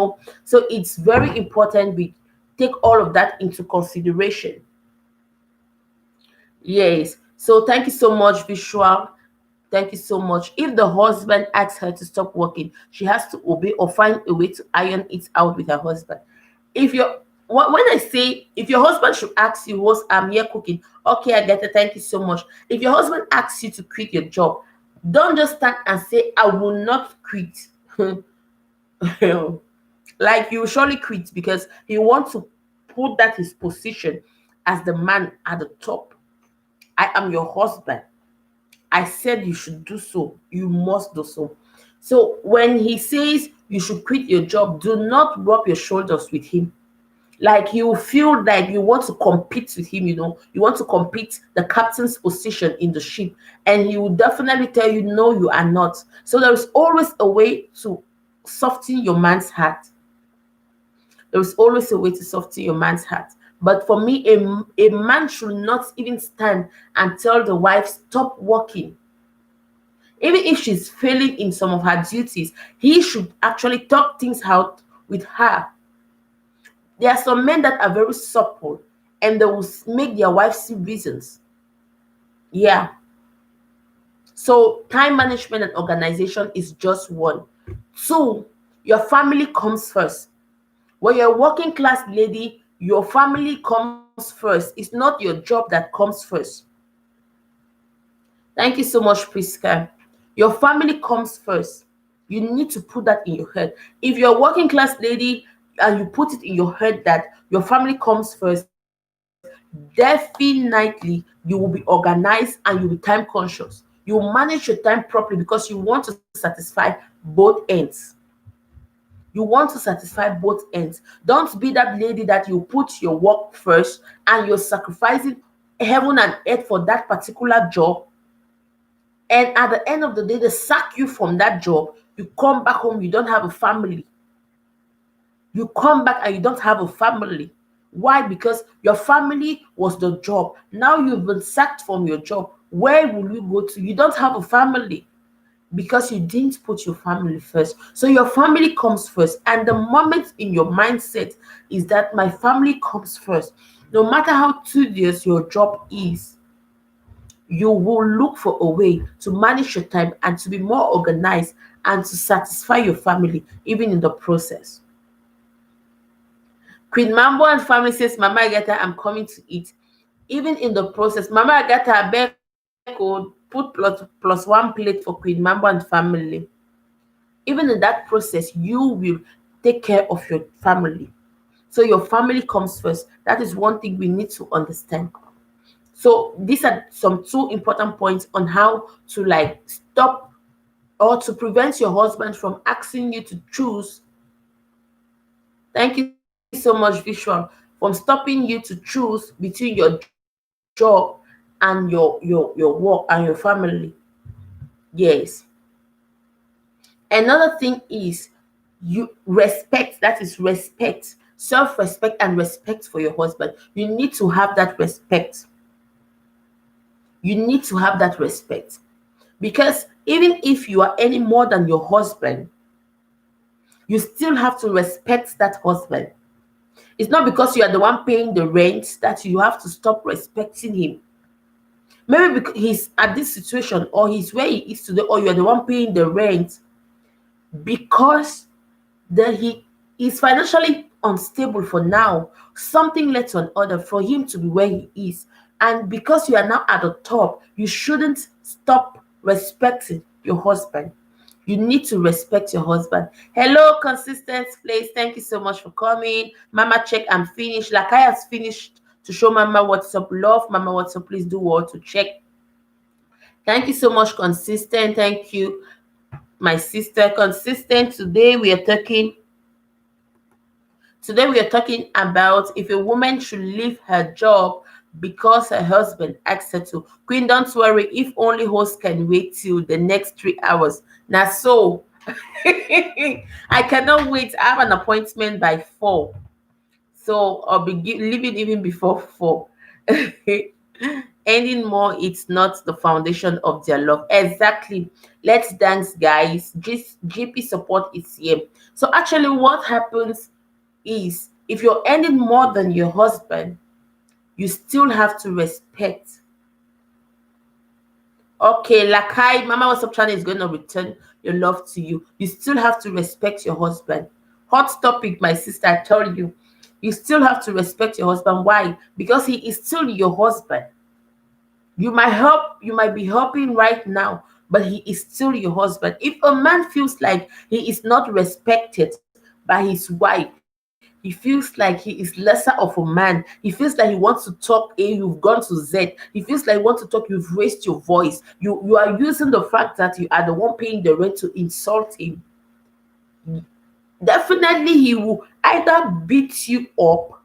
So it's very important we take all of that into consideration. Yes. So thank you so much, Visual. Thank you so much. If the husband asks her to stop working, she has to obey or find a way to iron it out with her husband. If you're when I say if your husband should ask you, "Was I'm here cooking?" Okay, I get it. Thank you so much. If your husband asks you to quit your job, don't just stand and say, "I will not quit." Like you will surely quit because he wants to put that his position as the man at the top. I am your husband. I said you should do so. You must do so. So when he says you should quit your job, do not rub your shoulders with him. Like you feel like you want to compete with him, you want to compete the captain's position in the ship, and he will definitely tell you, no, you are not. So there is always a way to soften your man's heart. There is always a way to soften your man's heart. But for me, a man should not even stand and tell the wife, stop working. Even if she's failing in some of her duties, he should actually talk things out with her. There are some men that are very supple and they will make their wife see reasons. Yeah. So time management and organization is just one. Two, your family comes first. When you're a working class lady, your family comes first. It's not your job that comes first. Thank you so much, Priska. Your family comes first. You need to put that in your head. If you're a working class lady and you put it in your head that your family comes first, definitely you will be organized and you'll be time conscious. You will manage your time properly because you want to satisfy both ends. You want to satisfy both ends. Don't be that lady that you put your work first and you're sacrificing heaven and earth for that particular job. And at the end of the day, they sack you from that job. You come back home, you don't have a family. You come back and you don't have a family. Why? Because your family was the job. Now you've been sacked from your job. Where will you go to? You don't have a family because you didn't put your family first. So your family comes first. And the moment in your mindset is that my family comes first, no matter how tedious your job is, you will look for a way to manage your time and to be more organized and to satisfy your family, even in the process. Queen Mambo and family says, Mama Agatha, I'm coming to eat. Even in the process, Mama Agatha, beg could put plus one plate for Queen Mambo and family. Even in that process, you will take care of your family. So your family comes first. That is one thing we need to understand. So these are some two important points on how to like stop or to prevent your husband from asking you to choose. Thank you so much, Visual, from stopping you to choose between your job and your work and your family. Yes. Another thing is you respect, that is respect, self-respect and respect for your husband. You need to have that respect. You need to have that respect. Because even if you are any more than your husband, you still have to respect that husband. It's not because you are the one paying the rent that you have to stop respecting him. Maybe because he's at this situation, or he's where he is today, or you are the one paying the rent, because that he is financially unstable for now. Something led to another for him to be where he is. And because you are now at the top, you shouldn't stop respecting your husband. You need to respect your husband. Hello, consistent place. Thank you so much for coming. Mama, check, I'm finished. Like I has finished to show Mama what's up. Love, Mama, what's up. Please do what to check. Thank you so much, consistent. Thank you, my sister. Consistent. Today we are talking about if a woman should leave her job because her husband asks her to. Queen, don't worry. If only host can wait till the next 3 hours. Now, so I cannot wait. I have an appointment by 4, so I'll be leaving even before 4. Ending more, it's not the foundation of their love. Exactly. Let's dance, guys. GP support is here. So actually, what happens is if you're earning more than your husband, you still have to respect. Okay, Lakai, Mama What's Up channel is going to return your love to you. You still have to respect your husband. Hot topic, my sister, I tell you. You still have to respect your husband. Why? Because he is still your husband. You might be helping right now, but he is still your husband. If a man feels like he is not respected by his wife, he feels like he is lesser of a man. He feels like he wants to talk A, you've gone to Z. He feels like you want to talk, you've raised your voice. You are using the fact that you are the one paying the rent to insult him. Definitely, he will either beat you up,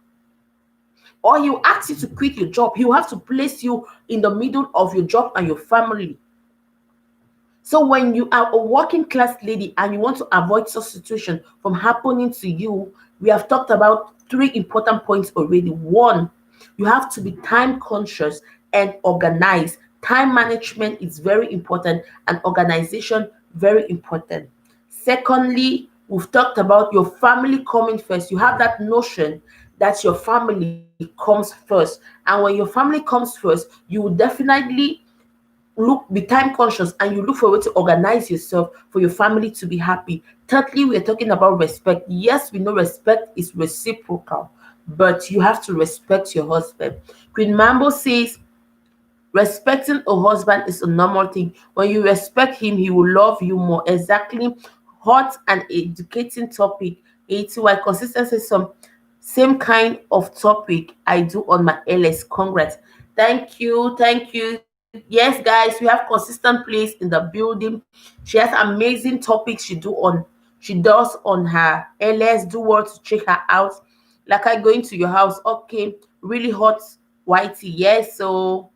or he will ask you to quit your job. He will have to place you in the middle of your job and your family. So when you are a working class lady and you want to avoid such situation from happening to you, we have talked about 3 important points already. 1, you have to be time conscious and organized. Time management is very important, and organization very important. Secondly, we've talked about your family coming first. You have that notion that your family comes first, and when your family comes first, you will definitely be time conscious, and you look for a way to organize yourself for your family to be happy. Thirdly, we're talking about respect. Yes, we know respect is reciprocal, but you have to respect your husband. Queen Mambo says respecting a husband is a normal thing. When you respect him, he will love you more. Exactly. Hot and educating topic. ATY consistency, some same kind of topic I do on my LS. Congrats. Thank you. Thank you. Yes, guys, we have consistent place in the building. She has amazing topics she does on her LS. Do what to check her out. Like I going to your house. Okay, really hot whitey. Yes, so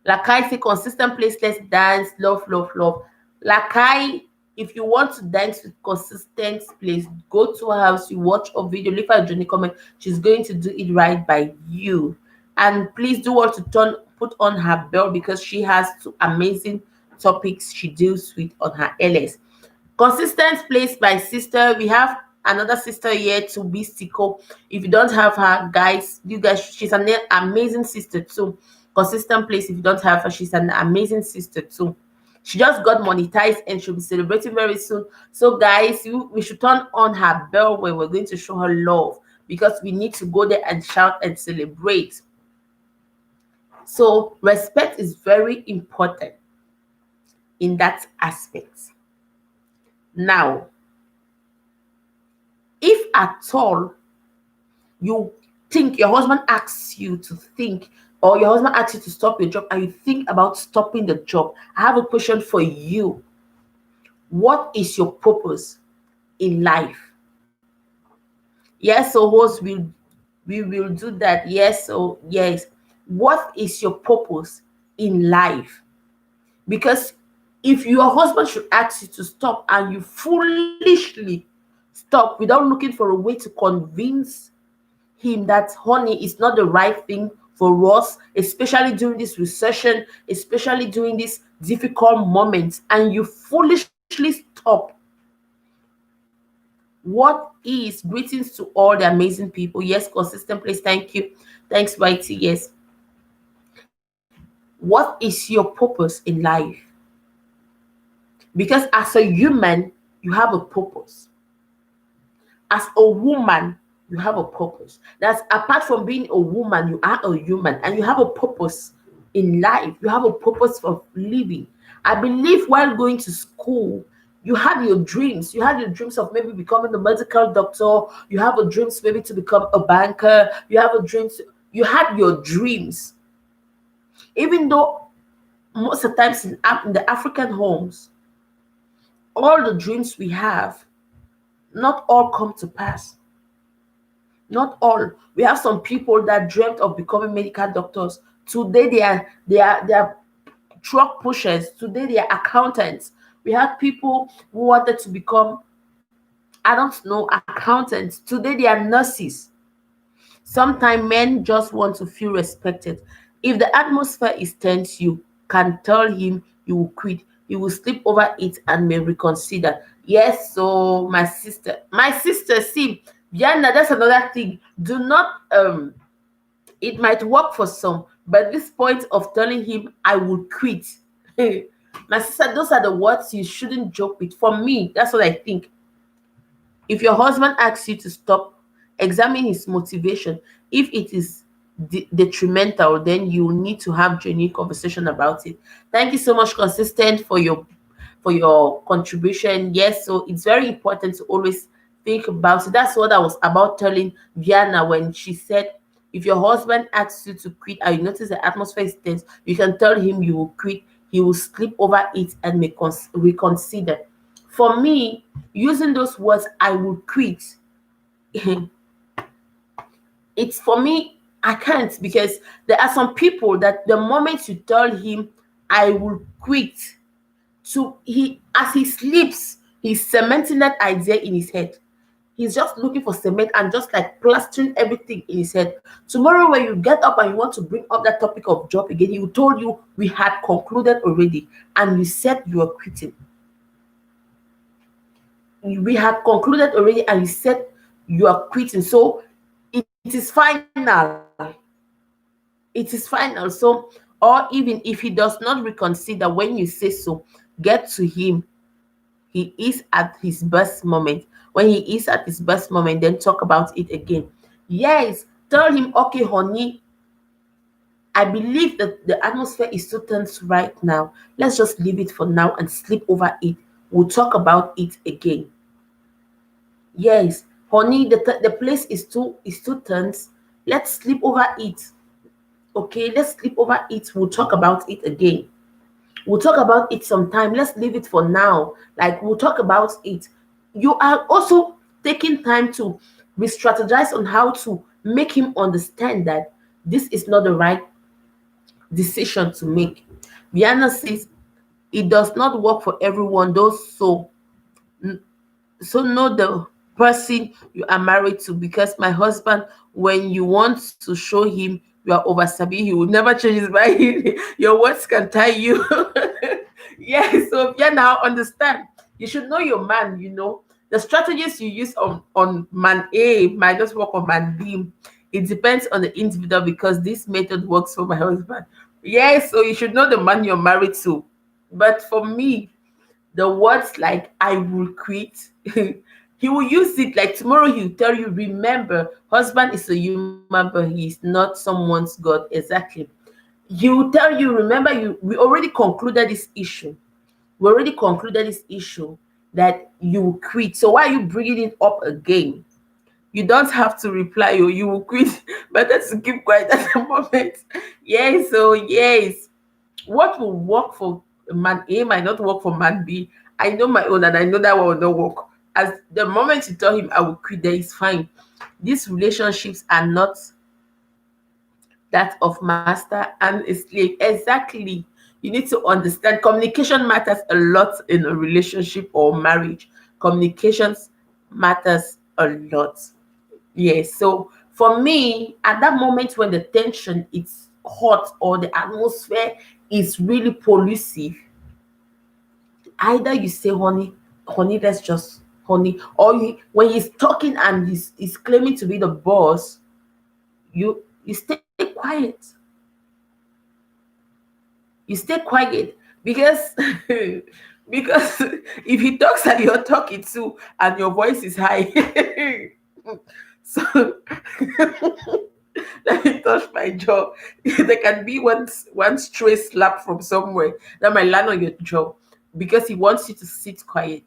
like I say, consistent place, let's dance, love, love, love. Like if you want to dance with consistent place, go to her house, you watch a video, leave her a journey comment. She's going to do it right by you. And please do want to put on her bell, because she has 2 amazing topics she deals with on her LS. Consistent place, my sister. We have another sister here to be Siko. If you don't have her, guys, she's an amazing sister too. Consistent place, if you don't have her, she's an amazing sister too. She just got monetized and she'll be celebrating very soon. So, guys, we should turn on her bell when we're going to show her love, because we need to go there and shout and celebrate. So, respect is very important in that aspect. Now, if at all you think your husband asks you to think, or your husband asks you to stop your job, and you think about stopping the job, I have a question for you. What is your purpose in life? Yes, so host, we will do that. Yes, so yes. What is your purpose in life? Because if your husband should ask you to stop and you foolishly stop without looking for a way to convince him that, honey, it's not the right thing for us, especially during this recession, especially during these difficult moments, and you foolishly stop, What is greetings to all the amazing people? Yes, consistent place. Thank you. Thanks, Whitey. Yes. What is your purpose in life? Because as a human, you have a purpose. As a woman, you have a purpose. That's apart from being a woman, you are a human and you have a purpose in life. You have a purpose of living. I believe while going to school, you had your dreams. You had your dreams of maybe becoming a medical doctor. You have a dreams maybe to become a banker. You have a dreams. You had your dreams. Even though most of the times in the African homes, all the dreams we have, not all come to pass. Not all. We have some people that dreamt of becoming medical doctors. Today they are truck pushers. Today they are accountants. We have people who wanted to become, I don't know, accountants. Today they are nurses. Sometimes men just want to feel respected. If the atmosphere is tense, you can tell him you will quit. He will sleep over it and may reconsider. Yes, so my sister, see, Diana, that's another thing. Do not it might work for some, but this point of telling him I will quit. My sister, those are the words you shouldn't joke with. For me, that's what I think. If your husband asks you to stop, examine his motivation. If it is detrimental, then you need to have genuine conversation about it. Thank you so much, consistent, for your contribution. Yes, so it's very important to always think about it. That's what I was about telling Viana when she said, if your husband asks you to quit and you notice the atmosphere is tense, you can tell him you will quit. He will sleep over it and may reconsider. For me, using those words, I will quit, it's for me, I can't, because there are some people that the moment you tell him I will quit, to he as he sleeps, he's cementing that idea in his head. He's just looking for cement and just like plastering everything in his head. Tomorrow, when you get up and you want to bring up that topic of job again, he will told you we had concluded already, and you said you are quitting. We had concluded already, and you said you are quitting. So it is final. It is final. So, or even if he does not reconsider when you say so, get to him. He is at his best moment. When he is at his best moment, then talk about it again. Yes, tell him, okay, honey, I believe that the atmosphere is so tense right now. Let's just leave it for now and sleep over it. We'll talk about it again. Yes, honey, the place is too tense. Let's sleep over it. Okay, let's sleep over it. We'll talk about it again. We'll talk about it sometime. Let's leave it for now. Like, we'll talk about it. You are also taking time to re-strategize on how to make him understand that this is not the right decision to make. Viana says it does not work for everyone, though. So know the person you are married to, because my husband, when you want to show him you are over sabi, he will never change his mind. Your words can tie you. Yes, so yeah, now understand, you should know your man. The strategies you use on man A might just work on man B. It depends on the individual, because this method works for my husband. Yes, so you should know the man you're married to. But for me, the words like I will quit, he will use it like tomorrow. He'll tell you, remember, husband is a human, but he is not someone's God. Exactly. He will tell you, remember, we already concluded this issue. We already concluded this issue that you will quit. So why are you bringing it up again? You don't have to reply, or you will quit. Better to keep quiet at the moment. Yes, so yes, what will work for man A might not work for man B. I know my own, and I know that one will not work. As the moment you tell him I will quit, there is fine. These relationships are not that of master and a slave. Exactly. You need to understand communication matters a lot in a relationship or marriage. Communications matters a lot. Yes. So for me, at that moment when the tension is hot or the atmosphere is really pollusive, either you say, honey, let's just honey. Or when he's talking and he's claiming to be the boss, you stay quiet. You stay quiet because because if he talks and you're talking too and your voice is high, so let me touch my jaw. There can be one stray slap from somewhere that might land on your jaw because he wants you to sit quiet.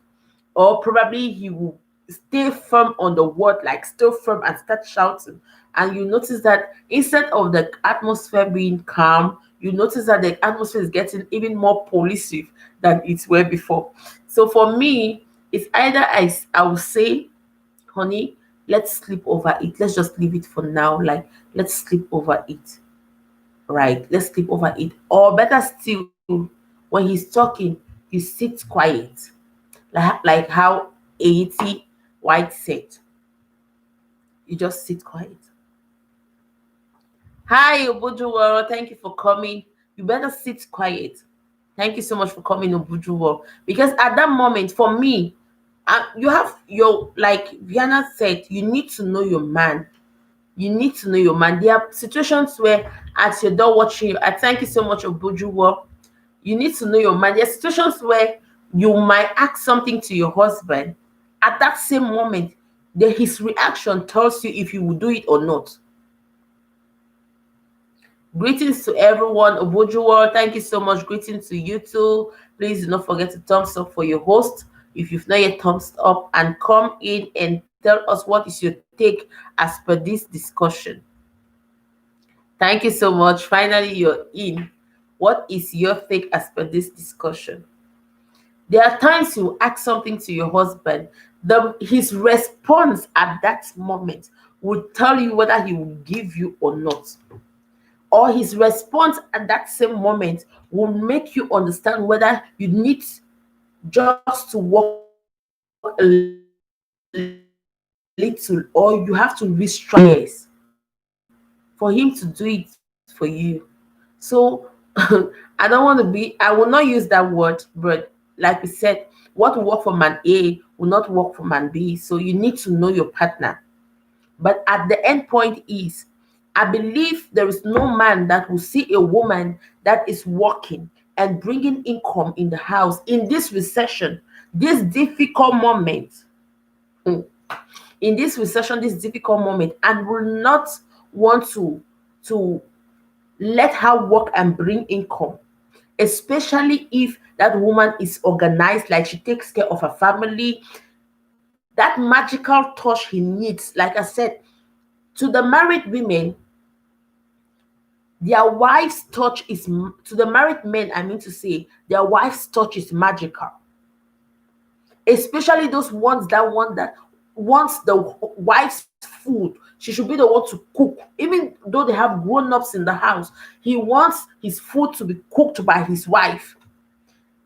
Or probably he will stay firm on the word, like still firm and start shouting. And you notice that instead of the atmosphere being calm, you notice that the atmosphere is getting even more pollutive than it were before. So for me, it's either I will say, honey, let's sleep over it. Let's just leave it for now. Like, let's sleep over it. Right? Let's sleep over it. Or better still, when he's talking, you sit quiet. Like how AET White said, you just sit quiet. Hi, Obujuworo. Thank you for coming. You better sit quiet. Thank you so much for coming, Obujuworo. Because at that moment, for me, you have your, like Viana said, you need to know your man. You need to know your man. There are situations where at your door watching you. I thank you so much, Obujuworo. You need to know your man. There are situations where you might ask something to your husband. At that same moment, his reaction tells you if you will do it or not. Greetings to everyone. Obujuworo, thank you so much. Greetings to you too. Please do not forget to thumbs up for your host if you've not yet thumbs up, and come in and tell us what is your take as per this discussion. Thank you so much. Finally, you're in. What is your take as per this discussion? There are times you ask something to your husband, his response at that moment will tell you whether he will give you or not. Or his response at that same moment will make you understand whether you need just to work a little or you have to restrain for him to do it for you. So I will not use that word, but like we said, what will work for man A will not work for man B. So you need to know your partner. But at the end point is, I believe there is no man that will see a woman that is working and bringing income in the house in this recession, this difficult moment, this difficult moment, and will not want to let her work and bring income, especially if that woman is organized, like she takes care of her family. That magical touch he needs, like I said, to the married women, their wives' touch is, to the married men, I mean to say, their wives' touch is magical. Especially those ones that wants the wife's food. She should be the one to cook. Even though they have grown-ups in the house, he wants his food to be cooked by his wife.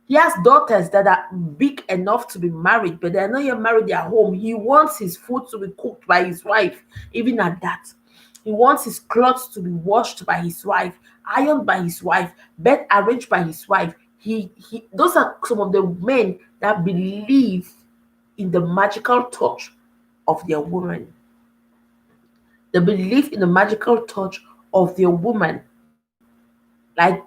He has daughters that are big enough to be married, but they're not yet married, they're home. He wants his food to be cooked by his wife, even at that. He wants his clothes to be washed by his wife, ironed by his wife, bed arranged by his wife. Those are some of the men that believe in the magical touch of their woman. They believe in the magical touch of their woman. Like,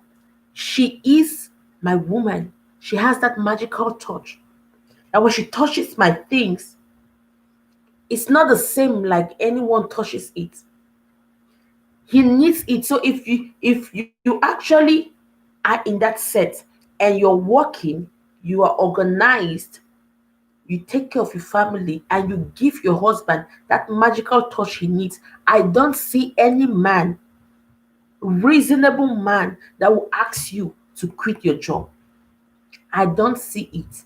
she is my woman. She has that magical touch. And when she touches my things, it's not the same like anyone touches it. He needs it. So if you actually are in that set and you're working, you are organized, you take care of your family, and you give your husband that magical touch he needs, I don't see any man, reasonable man, that will ask you to quit your job. I don't see it.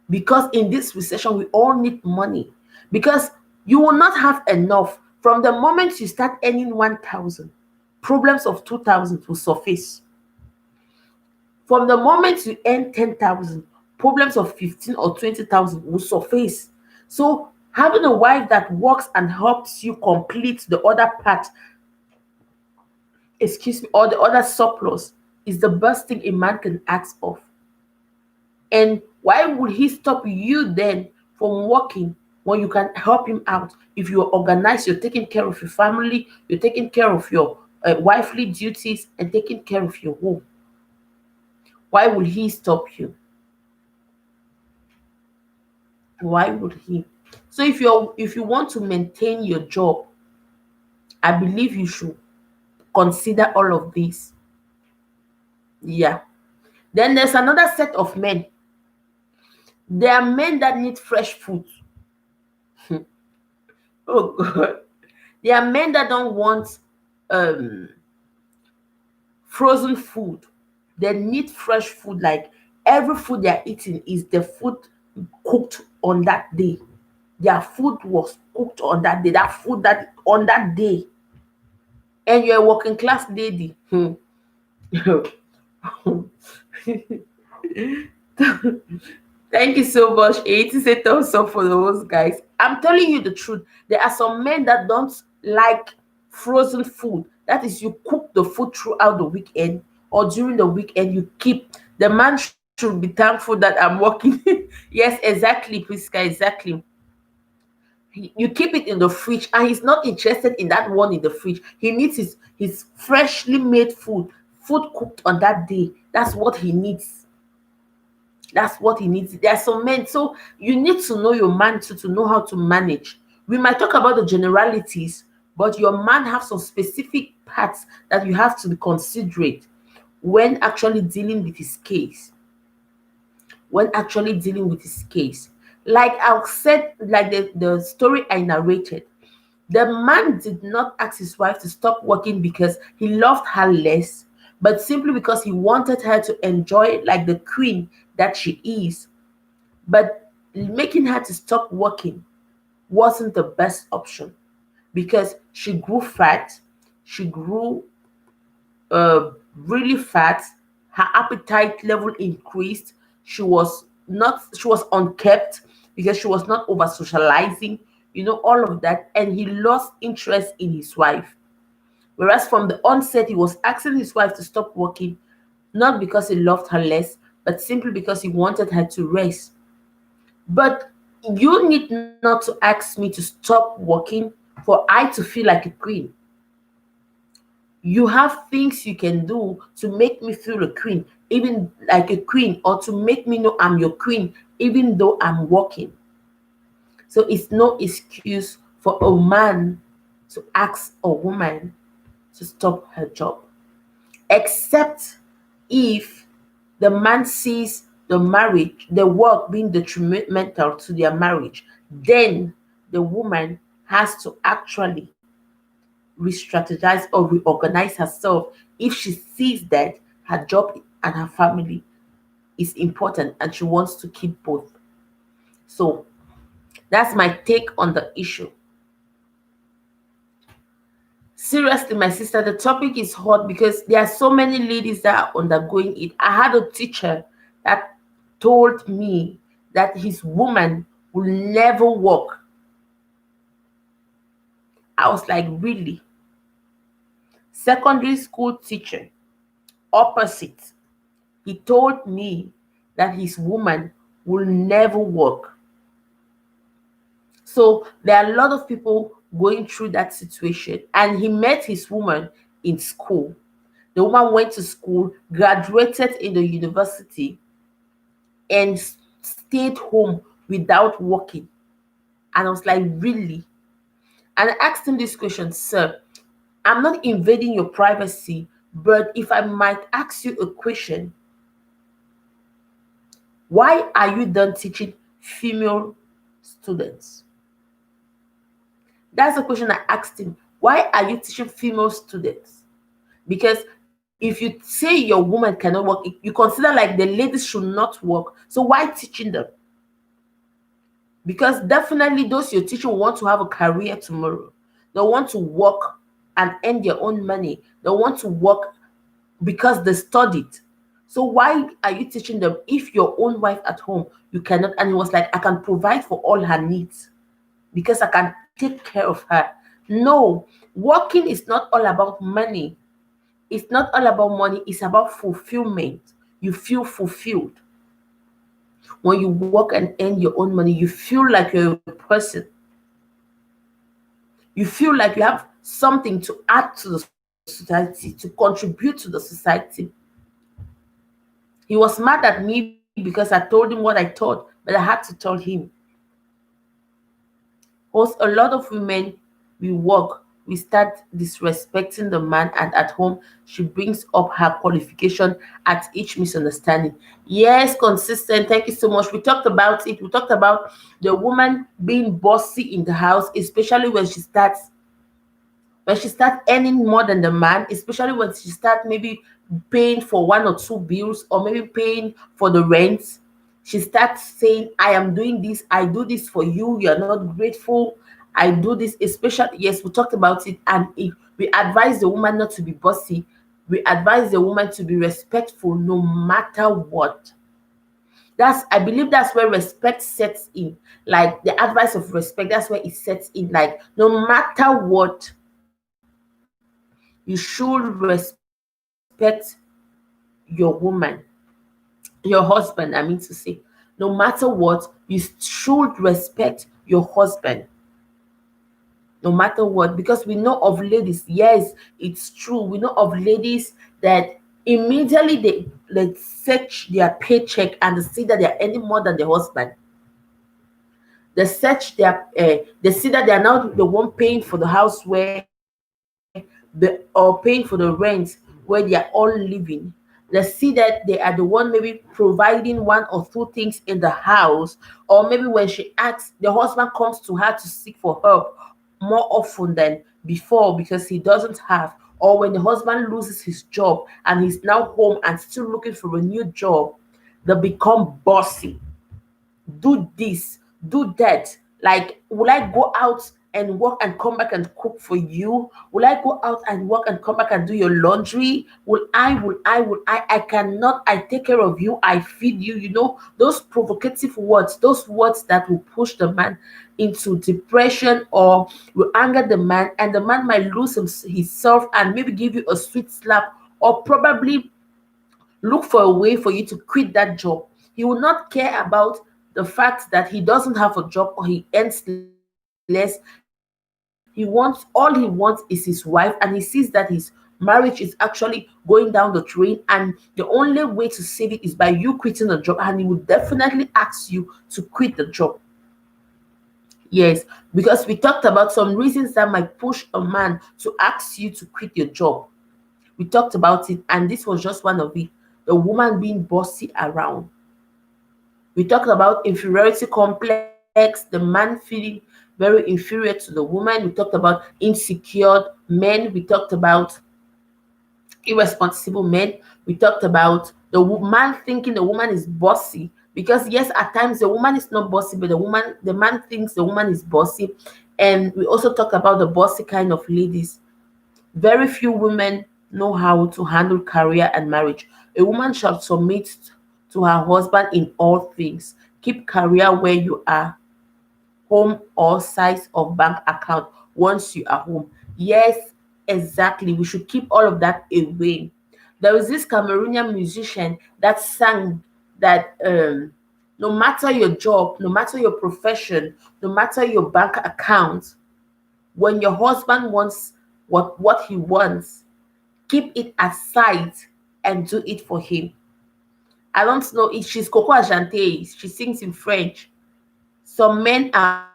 Because in this recession, we all need money. Because you will not have enough. From the moment you start earning 1,000, problems of 2,000 will surface. From the moment you earn 10,000, problems of 15 or 20,000 will surface. So having a wife that works and helps you complete the other part, or the other surplus, is the best thing a man can ask of. And why would he stop you then from working when you can help him out? If you're organized, you're taking care of your family, you're taking care of your wifely duties, and taking care of your home. Why will he stop you? Why would he? So if you want to maintain your job, I believe you should consider all of this. Yeah. Then there's another set of men. There are men that need fresh food. Oh God. There are men that don't want um frozen food. They need fresh food. Like every food they're eating is the food cooked on that day. Their food was cooked on that day. That food that on that day. And you're a working class lady. Thank you so much. 80 say thumbs up for those guys. I'm telling you the truth. There are some men that don't like frozen food. That is, you cook the food throughout the weekend, or during the weekend you keep. The man should be thankful that I'm working. Yes, exactly, Priska, exactly. You keep it in the fridge, and he's not interested in that one in the fridge. He needs his freshly made food cooked on that day. That's what he needs. That's what he needs. There are some men, so you need to know your man to know how to manage. We might talk about the generalities, but your man have some specific parts that you have to be considerate when actually dealing with his case. When actually dealing with his case. Like I said, like the story I narrated, the man did not ask his wife to stop working because he loved her less, but simply because he wanted her to enjoy like the queen that she is. But making her to stop working wasn't the best option because she grew fat, she grew really fat, her appetite level increased. She was unkept because she was not over socializing, all of that, and he lost interest in his wife. Whereas from the onset, he was asking his wife to stop working, not because he loved her less, but simply because he wanted her to rest. But you need not to ask me to stop working for I to feel like a queen. You have things you can do to make me feel a queen, even like a queen, or to make me know I'm your queen, even though I'm working. So it's no excuse for a man to ask a woman to stop her job, except if the man sees the marriage, the work being detrimental to their marriage. Then the woman has to actually re-strategize or reorganize herself if she sees that her job and her family is important and she wants to keep both. So that's my take on the issue. Seriously, my sister, the topic is hot because there are so many ladies that are undergoing it. I had a teacher that told me that his woman will never work. I was like, really? Secondary school teacher, opposite. He told me that his woman will never work. So there are a lot of people going through that situation. And he met his woman in school. The woman went to school, graduated in the university, and stayed home without working. And I was like, really? And I asked him this question, sir, I'm not invading your privacy, but if I might ask you a question, why are you done teaching female students? That's the question I asked him. Why are you teaching female students? Because if you say your woman cannot work, you consider like the ladies should not work. So why teaching them? Because definitely those you're teaching want to have a career tomorrow. They want to work and earn their own money. They want to work because they studied. So why are you teaching them if your own wife at home you cannot? And he was like, I can provide for all her needs because I can take care of her. No, working is not all about money. It's not all about money. It's about fulfillment. You feel fulfilled. When you work and earn your own money, you feel like you're a person. You feel like you have something to add to the society, to contribute to the society. He was mad at me because I told him what I thought, but I had to tell him. Because a lot of women, we work, we start disrespecting the man, and at home, she brings up her qualification at each misunderstanding. Yes, consistent. Thank you so much. We talked about it. We talked about the woman being bossy in the house, especially when she starts earning more than the man, especially when she start maybe paying for one or two bills, or maybe paying for the rent. She starts saying, I am doing this, I do this for you, you're not grateful, I do this. Especially, yes, we talked about it, and if we advise the woman not to be bossy, we advise the woman to be respectful no matter what. I believe that's where respect sets in. Like the advice of respect, that's where it sets in. Like no matter what, you should respect your woman, your husband, I mean to say. No matter what, you should respect your husband. No matter what, because we know of ladies, yes, it's true. We know of ladies that immediately they search their paycheck and they see that they're earning more than their husband. They see that they're now the one paying for the house where or paying for the rent where they are all living. They see that they are the one maybe providing one or two things in the house, or maybe when she asks, the husband comes to her to seek for help more often than before because he doesn't have, or when the husband loses his job and he's now home and still looking for a new job, they become bossy. Do this, do that. Like, will I go out and work and come back and cook for you? Will I go out and work and come back and do your laundry? I cannot. I take care of you. I feed you. Those provocative words, those words that will push the man into depression or will anger the man, and the man might lose himself and maybe give you a sweet slap, or probably look for a way for you to quit that job. He will not care about the fact that he doesn't have a job or he earns less. All he wants is his wife, and he sees that his marriage is actually going down the drain, and the only way to save it is by you quitting the job, and he will definitely ask you to quit the job. Yes, because we talked about some reasons that might push a man to ask you to quit your job. We talked about it, and this was just one of it. The woman being bossy around. We talked about inferiority complex, the man feeling very inferior to the woman. We talked about insecure men. We talked about irresponsible men. We talked about the man thinking the woman is bossy. Because yes, at times the woman is not bossy, but the man thinks the woman is bossy. And we also talk about the bossy kind of ladies. Very few women know how to handle career and marriage. A woman shall submit to her husband in all things. Keep career where you are, home or size of bank account once you are home. Yes, exactly. We should keep all of that away. There was this Cameroonian musician that sang that no matter your job, no matter your profession, no matter your bank account, when your husband wants what he wants, keep it aside and do it for him. I don't know if she's Coco Ajante. She sings in French. Some men are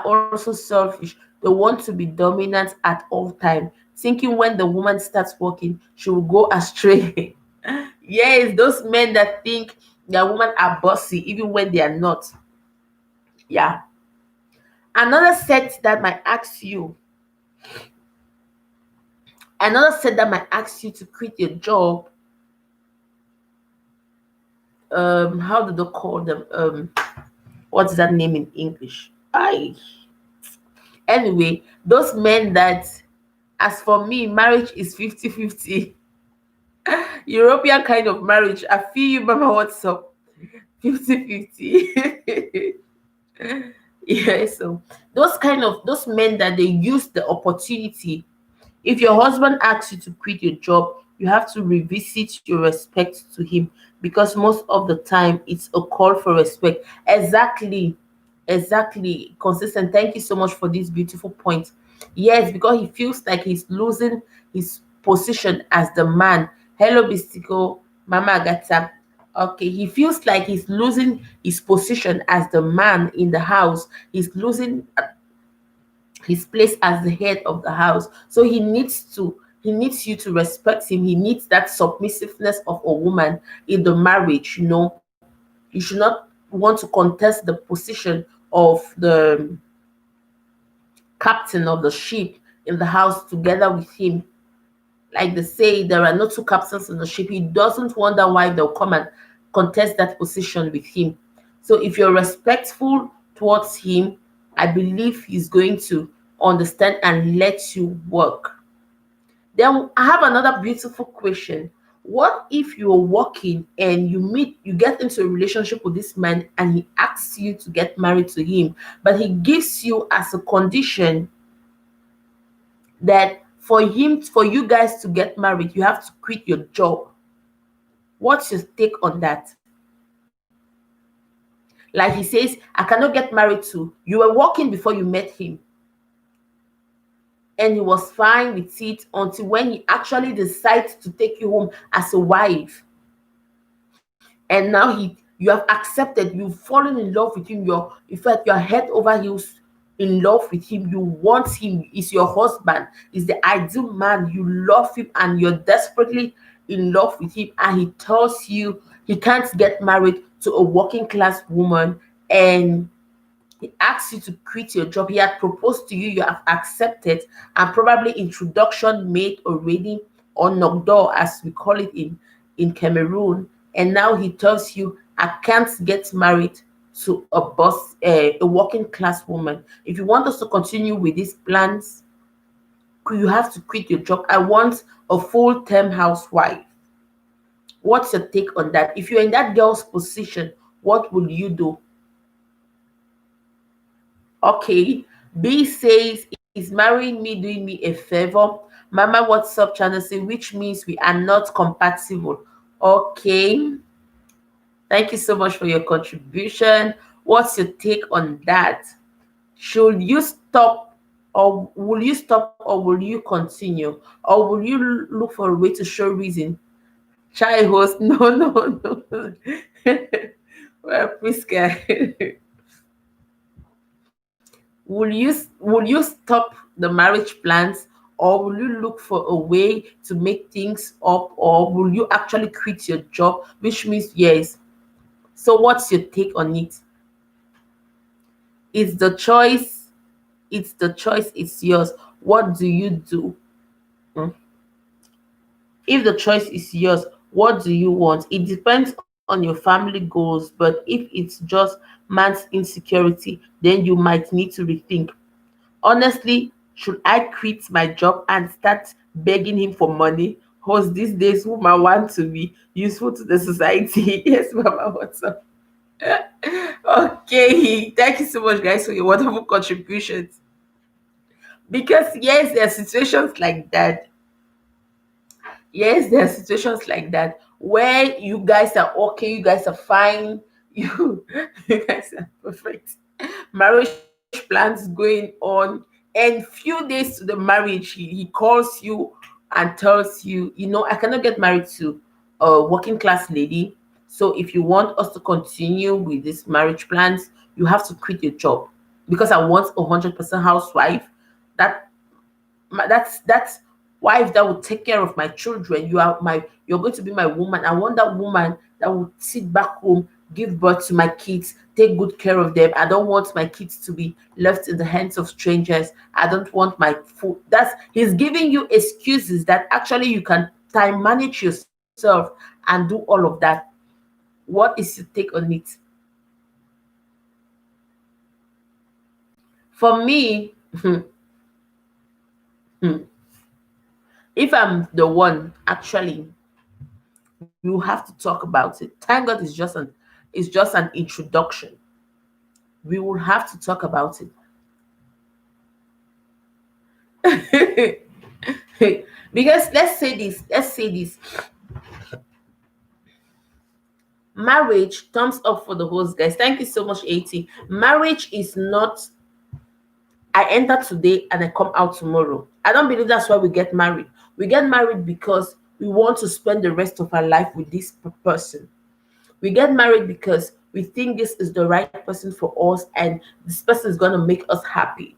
also selfish. They want to be dominant at all time, thinking when the woman starts working, she will go astray. Yes, those men that think their women are bossy even when they are not. Yeah. Another set that might ask you, to quit your job. How do they call them? What's that name in English? I Anyway, those men that, as for me, marriage is 50-50. European kind of marriage. I feel you, Mama. What's up? 50-50. Yeah, so those men that they use the opportunity. If your husband asks you to quit your job, you have to revisit your respect to him, because most of the time it's a call for respect. Exactly. Exactly. Consistent. Thank you so much for this beautiful point. Yes, because he feels like he's losing his position as the man. Hello, Bistico, Mama Agata. Okay, he feels like he's losing his position as the man in the house. He's losing his place as the head of the house. So he needs you to respect him. He needs that submissiveness of a woman in the marriage. You should not want to contest the position of the captain of the ship in the house together with him. Like they say, there are no two captains in the ship. He doesn't wonder why they'll come and contest that position with him. So if you're respectful towards him, I believe he's going to understand and let you work. Then I have another beautiful question. What if you're working and you get into a relationship with this man and he asks you to get married to him, but he gives you as a condition that for you guys to get married, you have to quit your job. What's your take on that? Like he says, I cannot get married to you. Were working before you met him, and he was fine with it until when he actually decides to take you home as a wife. And now you have accepted, you've fallen in love with him, in fact you're head over heels in love with him. You want him, he's your husband, he's the ideal man, you love him and you're desperately in love with him, and he tells you he can't get married to a working class woman, and he asks you to quit your job. He had proposed to you, you have accepted, and probably introduction made already, or knocked door as we call it in Cameroon. And now he tells you, I can't get married to a working class woman. If you want us to continue with these plans, you have to quit your job. I want a full-time housewife. What's your take on that? If you're in that girl's position, what would you do? Okay, B says, is marrying me doing me a favor? Mama WhatsApp channel say, which means we are not compatible. Okay, thank you so much for your contribution. What's your take on that? Should you stop, or will you stop, or will you continue, or will you look for a way to show reason? Child host, no, no, no. Well, please, will you stop the marriage plans, or will you look for a way to make things up, or will you actually quit your job, which means yes? So what's your take on it? It's the choice, it's yours. What do you do? Mm. If the choice is yours, what do you want? It depends on your family goals, but if it's just man's insecurity, then you might need to rethink. Honestly, should I quit my job and start begging him for money? Because these days, women want to be useful to the society. Yes, Mama, what's up? Okay, thank you so much, guys, for your wonderful contributions. Because, yes, there are situations like that. Yes, there are situations like that where you guys are okay, you guys are fine, you guys are perfect. Marriage plans going on, and few days to the marriage, he calls you and tells you, I cannot get married to a working class lady. So if you want us to continue with these marriage plans, you have to quit your job, because I want 100% housewife. That that's wife that will take care of my children. You're going to be my woman. I want that woman that will sit back home, give birth to my kids, take good care of them. I don't want my kids to be left in the hands of strangers. I don't want my food. That's He's giving you excuses that actually you can time manage yourself and do all of that. What is your take on it? For me, if I'm the one, actually, you have to talk about it. Thank God it's just an introduction. We will have to talk about it. Because let's say this marriage, thumbs up for the host, guys. Thank you so much, 80. Marriage is not I enter today and I come out tomorrow. I don't believe that's why we get married. We get married because we want to spend the rest of our life with this person. We get married because we think this is the right person for us and this person is going to make us happy.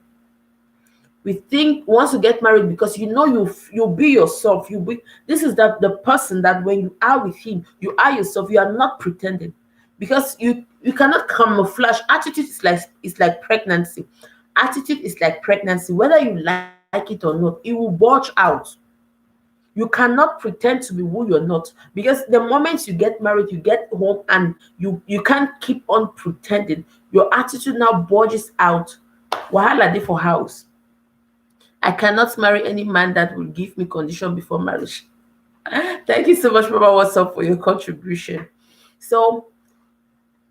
We think once you get married because you'll be yourself. This is the person that when you are with him, you are yourself. You are not pretending because you cannot camouflage. Attitude is like pregnancy. Attitude is like pregnancy. Whether you like it or not, it will bulge out. You cannot pretend to be who you're not, because the moment you get married, you get home and you can't keep on pretending. Your attitude now bulges out. Wahala dey for house. I cannot marry any man that will give me condition before marriage. Thank you so much, Mama. What's up for your contribution? So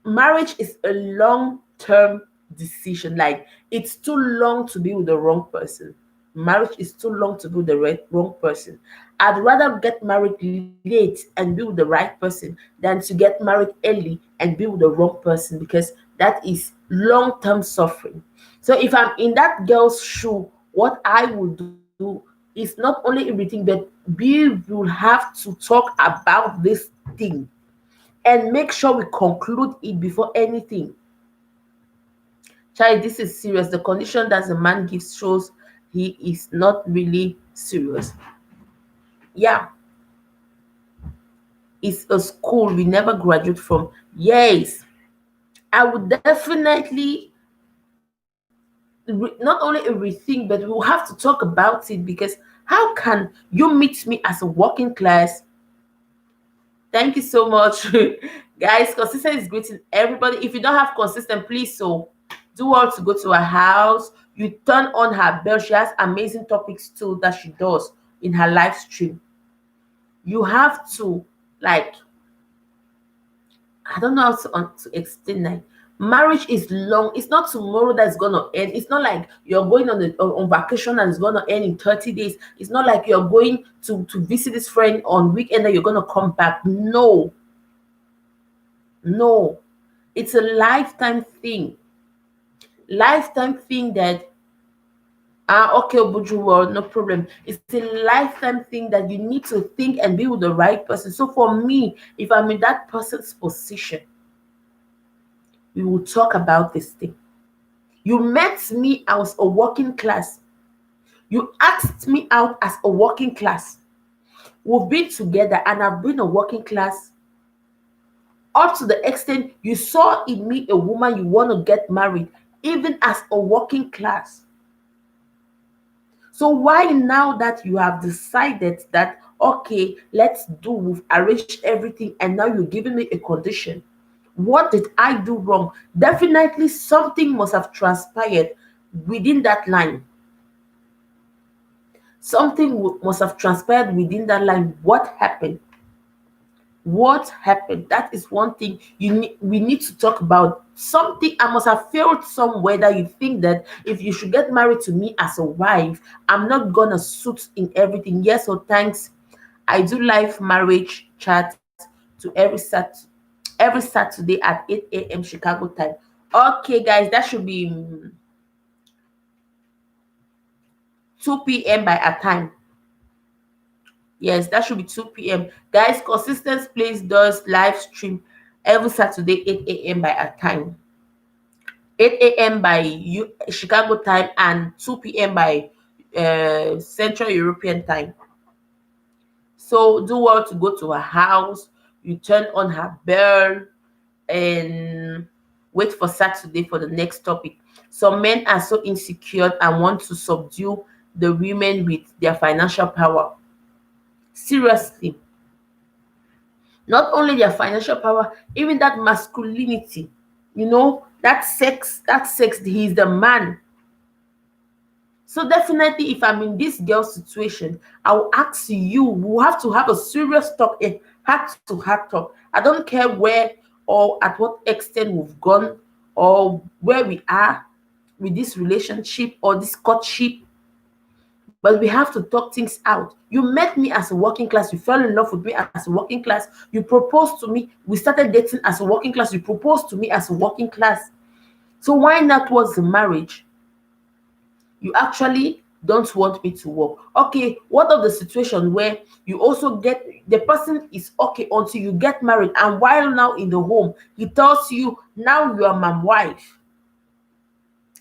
marriage is a long-term decision. Like, it's too long to be with the wrong person. Marriage is too long to be with the wrong person. I'd rather get married late and be with the right person than to get married early and be with the wrong person, because that is long-term suffering. So if I'm in that girl's shoe, what I will do is not only everything, but we will have to talk about this thing and make sure we conclude it before anything. Child, this is serious. The condition that the man gives shows he is not really serious. Yeah, it's a school we never graduate from. Yes, I would definitely not only a rethink, but we'll have to talk about it, because how can you meet me as a working class? Thank you so much. Guys, consistent is greeting everybody. If you don't have consistent, please, so do all to go to her house. You turn on her bell. She has amazing topics too that she does in her live stream. You have to, like, I don't know how to explain that. Marriage is long. It's not tomorrow that's gonna end. It's not like you're going on vacation and it's gonna end in 30 days. It's not like you're going to visit this friend on weekend and you're gonna come back. No, no. It's a lifetime thing. Lifetime thing that okay, Obuju, well, no problem. It's a lifetime thing that you need to think and be with the right person. So for me, if I'm in that person's position, we will talk about this thing. You met me as a working class. You asked me out as a working class. We've been together and I've been a working class up to the extent you saw in me a woman you want to get married, even as a working class. So why now that you have decided that, okay, let's do, we've arranged everything and now you're giving me a condition? What did I do wrong? Definitely something must have transpired within that line. Something must have transpired within that line. What happened? What happened? That is one thing we need to talk about. Something I must have failed somewhere that you think that if you should get married to me as a wife, I'm not gonna suit in everything. Yes, so thanks. I do live marriage chat to every Saturday at 8 a.m. Chicago time. Okay, guys, that should be 2 p.m. by our time. Yes, that should be 2 p.m. Guys, Consistent Place does live stream every Saturday, 8 a.m. by our time. 8 a.m. by Chicago time and 2 p.m. by Central European time. So do well to go to her house. You turn on her bell and wait for Saturday for the next topic. Some men are so insecure and want to subdue the women with their financial power. Seriously. Not only their financial power, even that masculinity, that sex, he's the man. So definitely, if I'm in this girl situation, I will ask you, we'll have to have a serious talk, a heart-to-heart talk. I don't care where or at what extent we've gone or where we are with this relationship or this courtship. But we have to talk things out. You met me as a working class. You fell in love with me as a working class. You proposed to me. We started dating as a working class. You proposed to me as a working class. So why not towards the marriage? You actually don't want me to work. Okay, what of the situation where you also get the person is okay until you get married, and while now in the home, he tells you, now you are my wife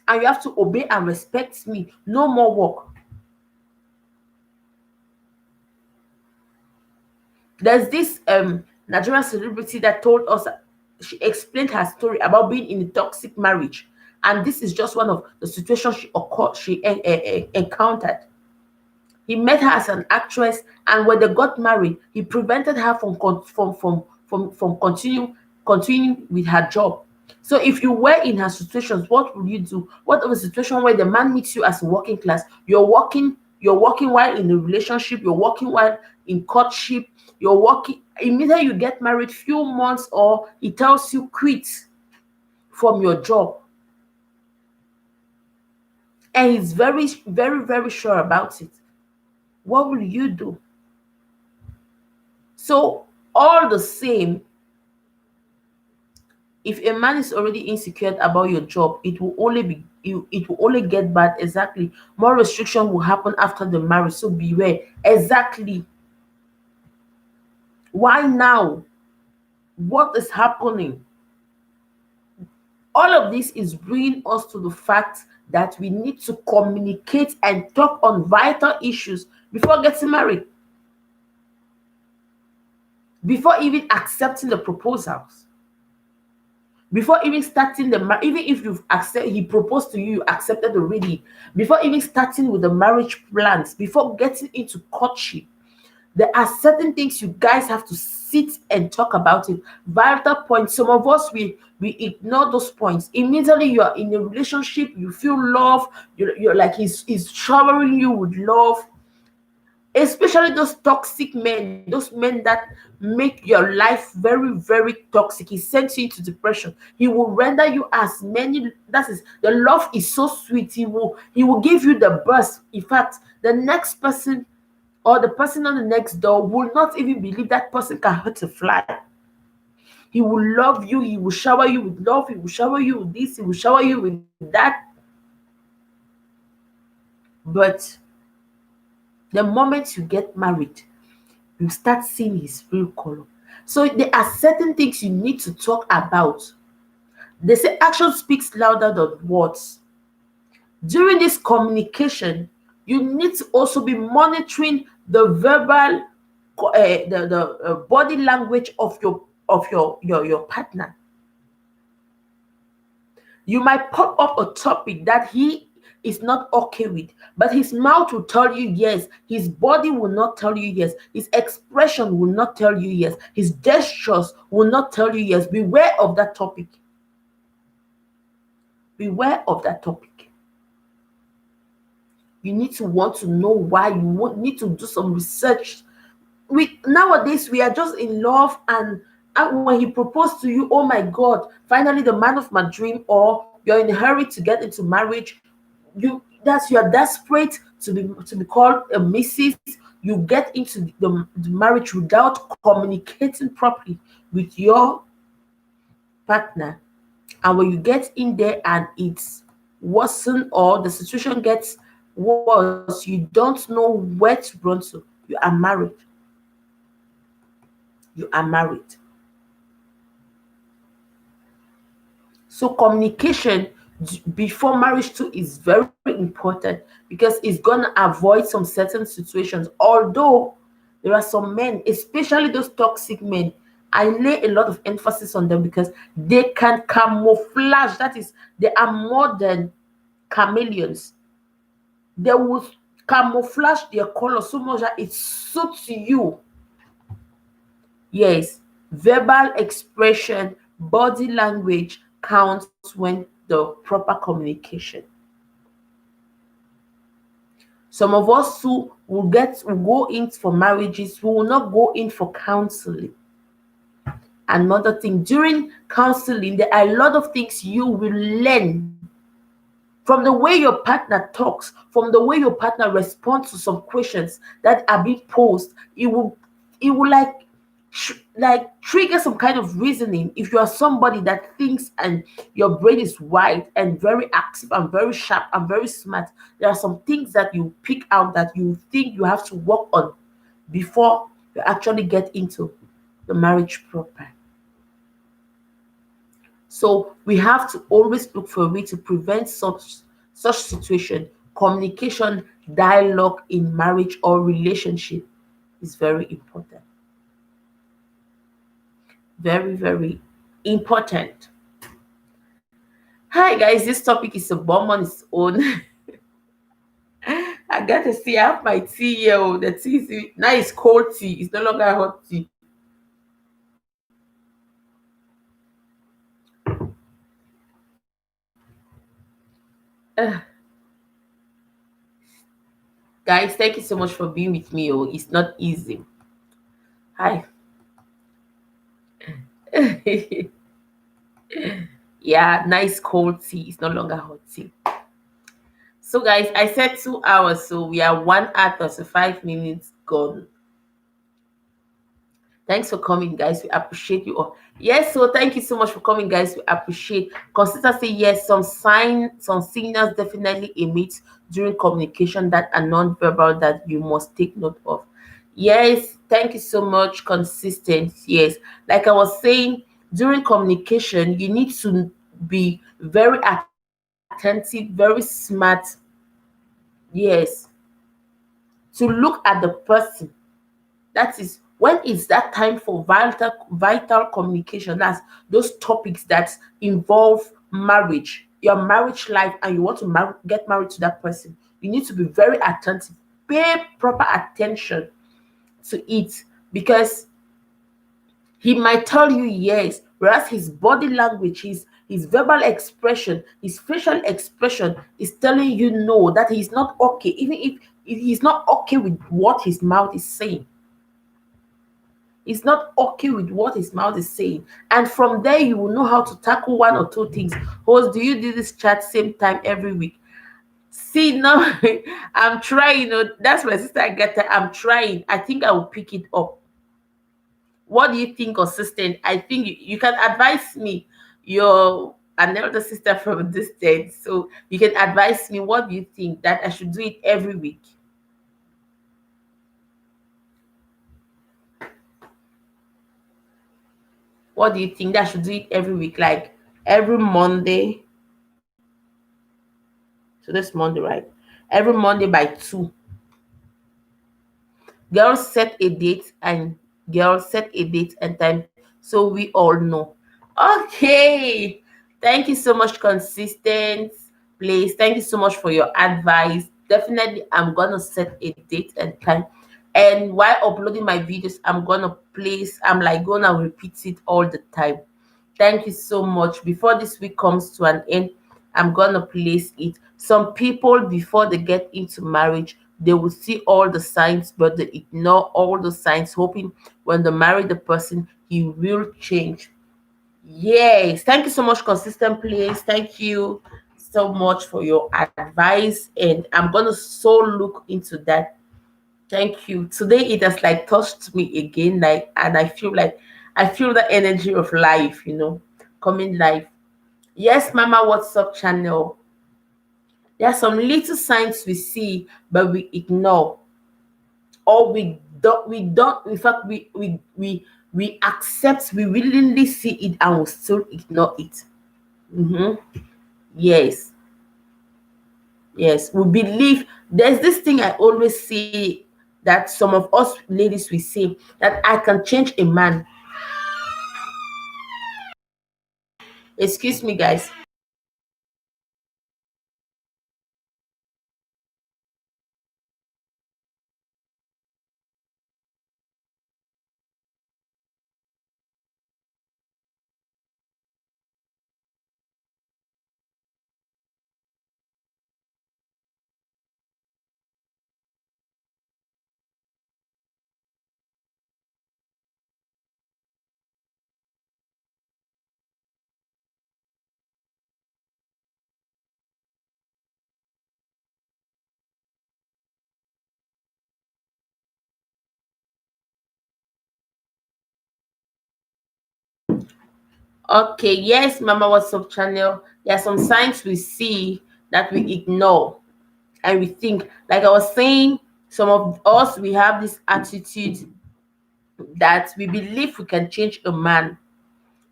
and you have to obey and respect me. No more work. There's this Nigerian celebrity that told us, she explained her story about being in a toxic marriage, and this is just one of the situations she encountered. He met her as an actress, and when they got married, he prevented her from continuing with her job. So if you were in her situations, what would you do? What of a situation where the man meets you as a working class? You're working while in a relationship, you're working while in courtship, you're working immediately you get married, few months, or he tells you quit from your job. And he's very, very, very sure about it. What will you do? So, all the same, if a man is already insecure about your job, it will only get bad. Exactly. More restriction will happen after the marriage. So beware. Exactly. Why now? What is happening? All of this is bringing us to the fact that we need to communicate and talk on vital issues before getting married, before even accepting the proposals, before even starting even if he proposed to you, you accepted already, before even starting with the marriage plans, before getting into courtship, there are certain things you guys have to sit and talk about it. Vital points. Some of us, we ignore those points. Immediately you are in a relationship, you feel love, you're like he's showering you with love, especially those toxic men, those men that make your life very, very toxic. He sends you into depression. He will render you as many, that is, the love is so sweet, he will give you the burst. In fact, the next person or the person on the next door will not even believe that person can hurt a fly. He will love you, he will shower you with love, he will shower you with this, he will shower you with that. But the moment you get married, you start seeing his real color. So there are certain things you need to talk about. They say action speaks louder than words. During this communication, you need to also be monitoring the verbal, the body language of your partner. You might pop up a topic that he is not okay with, but his mouth will tell you yes, his body will not tell you yes, his expression will not tell you yes, his gestures will not tell you yes. Beware of that topic. Beware of that topic. You need to want to know why. You need to do some research. Nowadays we are just in love, and when he proposed to you, oh my god, finally the man of my dream, or you're in a hurry to get into marriage, you're desperate to be called a Mrs. You get into the marriage without communicating properly with your partner, and when you get in there and it's worsen or the situation gets worse, you don't know where to run to. You are married. You are married. So communication before marriage too is very important, because it's gonna avoid some certain situations. Although there are some men, especially those toxic men, I lay a lot of emphasis on them because they can camouflage. That is, they are more than chameleons. They will camouflage their color so much that it suits you. Yes, verbal expression, body language counts when the proper communication. Some of us who will go in for marriages, we will not go in for counseling. Another thing, during counseling, there are a lot of things you will learn from the way your partner talks, from the way your partner responds to some questions that are being posed, it will like trigger some kind of reasoning. If you are somebody that thinks and your brain is wide and very active and very sharp and very smart, there are some things that you pick out that you think you have to work on before you actually get into the marriage proper. So we have to always look for a way to prevent such situation. Communication, dialogue in marriage or relationship is very important. Very, very important. Hi guys, this topic is a bomb on its own. I got to see, I have my tea here. Oh, the tea now it's cold tea. It's no longer hot tea. Uh, Guys, thank you so much for being with me. Oh, it's not easy. Hi. Yeah, nice cold tea. It's no longer hot tea. So, guys, I said 2 hours, so we are 1 hour 5 minutes gone. Thanks for coming, guys. We appreciate you all. Yes, so thank you so much for coming, guys. We appreciate consistency. Yes, some signals definitely emit during communication that are non-verbal that you must take note of. Yes, thank you so much. Consistent. Yes, like I was saying, during communication, you need to be very attentive, very smart. Yes, to look at the person. That is when it's that time for vital communication. That's those topics that involve marriage, your marriage life, and you want to get married to that person. You need to be very attentive, pay proper attention to it, because he might tell you yes, whereas his body language, his verbal expression, his facial expression is telling you no, that he's not okay, even if he's not okay with what his mouth is saying. Is not okay with what his mouth is saying. And from there, you will know how to tackle one or two things. Host, do you do this chat same time every week? See, now I'm trying. That's my sister Agatha. I'm trying. I think I will pick it up. What do you think, consistent? I think you can advise me. You're an elder sister from a distance, so you can advise me. What do you think, that I should do it every week? What do you think, that I should do it every week, like every Monday? So that's Monday, right? Every Monday by 2. Girls set a date and time so we all know. Okay. Thank you so much, consistent. Please. Thank you so much for your advice. Definitely, I'm gonna set a date and time. And while uploading my videos, I'm like gonna repeat it all the time. Thank you so much. Before this week comes to an end, I'm gonna place it. Some people, before they get into marriage, they will see all the signs, but they ignore all the signs, hoping when they marry the person, he will change. Yes, thank you so much, consistent please. Thank you so much for your advice, and I'm gonna so look into that. Thank you. Today it has like touched me again, like, and I feel the energy of life, coming life. Yes, Mama, what's up, channel? There are some little signs we see, but we ignore, or we don't. In fact, we accept, we willingly see it, and we still ignore it. Hmm. Yes, yes, we believe. There's this thing I always say, that some of us ladies we say that I can change a man. Excuse me, guys. Okay, yes, Mama WhatsApp channel. There are some signs we see that we ignore and we think. Like I was saying, some of us we have this attitude that we believe we can change a man.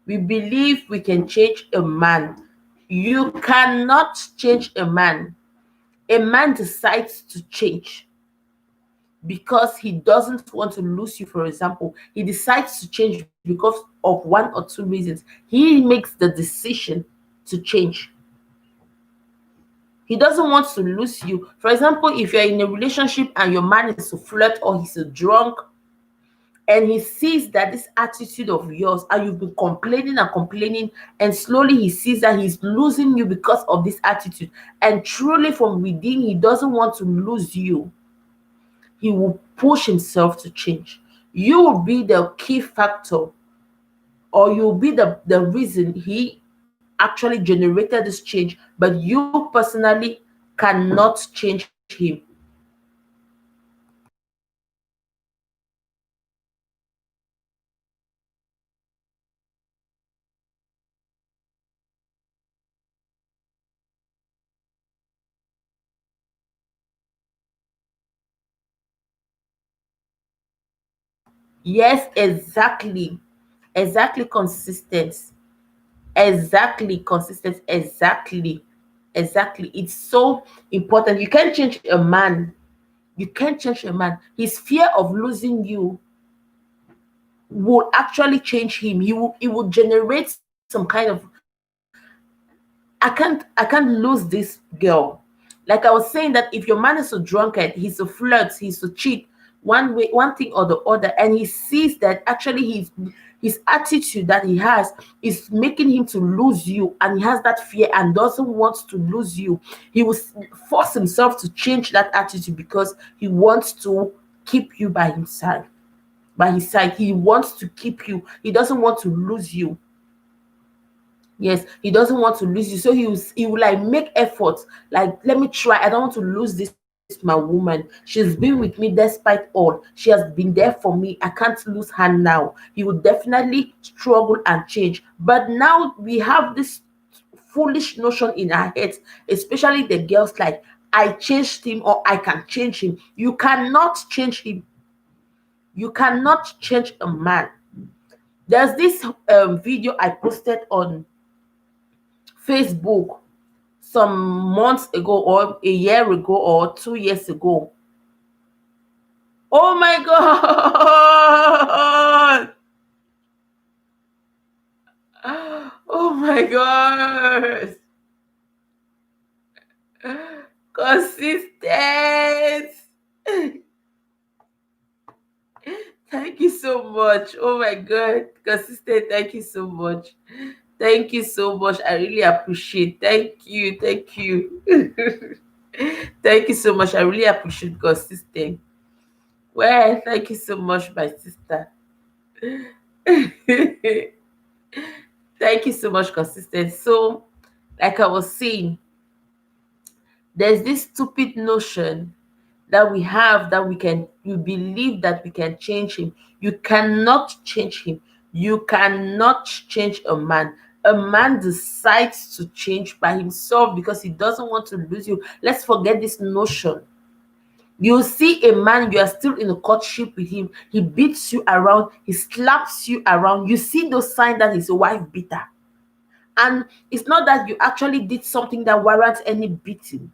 We believe we can change a man. You cannot change a man. A man decides to change because he doesn't want to lose you. For example, he decides to change because of one or two reasons. He makes the decision to change. He doesn't want to lose you. For example, if you're in a relationship and your man is a flirt or he's a drunk, and he sees that this attitude of yours, and you've been complaining and complaining, and slowly he sees that he's losing you because of this attitude, and truly from within he doesn't want to lose you, he will push himself to change. You will be the key factor, or you'll be the reason he actually generated this change, but you personally cannot change him. Yes, exactly. Exactly, consistent. Exactly, consistent. Exactly. Exactly. It's so important. You can't change a man. You can't change a man. His fear of losing you will actually change him. He will generate some kind of, I can't lose this girl. Like I was saying, that if your man is a drunkard, he's a flirt, he's a cheat, one thing or the other, and he sees that actually his attitude that he has is making him to lose you, and he has that fear and doesn't want to lose you, he will force himself to change that attitude because he wants to keep you by himself, by his side. He wants to keep you. He doesn't want to lose you. Yes, he doesn't want to lose you. So he will like make efforts. Like, let me try. I don't want to lose this my woman. She's been with me despite all. She has been there for me. I can't lose her now. He will definitely struggle and change. But now we have this foolish notion in our heads, especially the girls, like, I changed him or I can change him. You cannot change him. You cannot change a man. There's this video I posted on Facebook some months ago, or a year ago, or 2 years ago. Oh my god! Oh my god! Consistent! Thank you so much. Oh my god. Consistent, thank you so much. Thank you so much. I really appreciate. Thank you. Thank you. Thank you so much. I really appreciate consistent. Well, thank you so much, my sister. Thank you so much, consistent. So, like I was saying, there's this stupid notion that we have, that you believe that we can change him. You cannot change him. You cannot change a man. A man decides to change by himself because he doesn't want to lose you. Let's forget this notion. You see a man, you are still in a courtship with him, he beats you around, he slaps you around. You see those signs that he's a wife beater. And it's not that you actually did something that warrants any beating.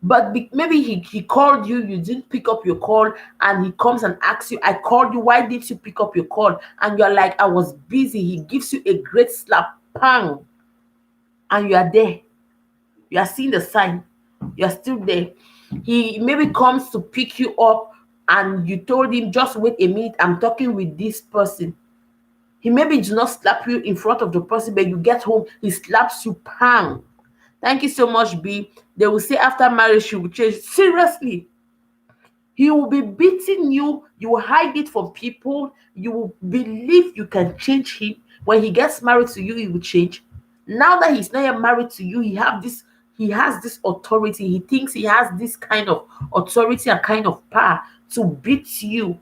But maybe he called you, you didn't pick up your call, and he comes and asks you, I called you, why didn't you pick up your call? And you're like, I was busy. He gives you a great slap, pang, and you are there. You are seeing the sign. You are still there. He maybe comes to pick you up, and you told him, just wait a minute, I'm talking with this person. He maybe do not slap you in front of the person, but you get home, he slaps you, pang. Thank you so much, B. They will say after marriage you will change. Seriously. He will be beating you. You will hide it from people. You will believe you can change him. When he gets married to you, he will change. Now that he's not yet married to you, he has this authority. He thinks he has this kind of authority and kind of power to beat you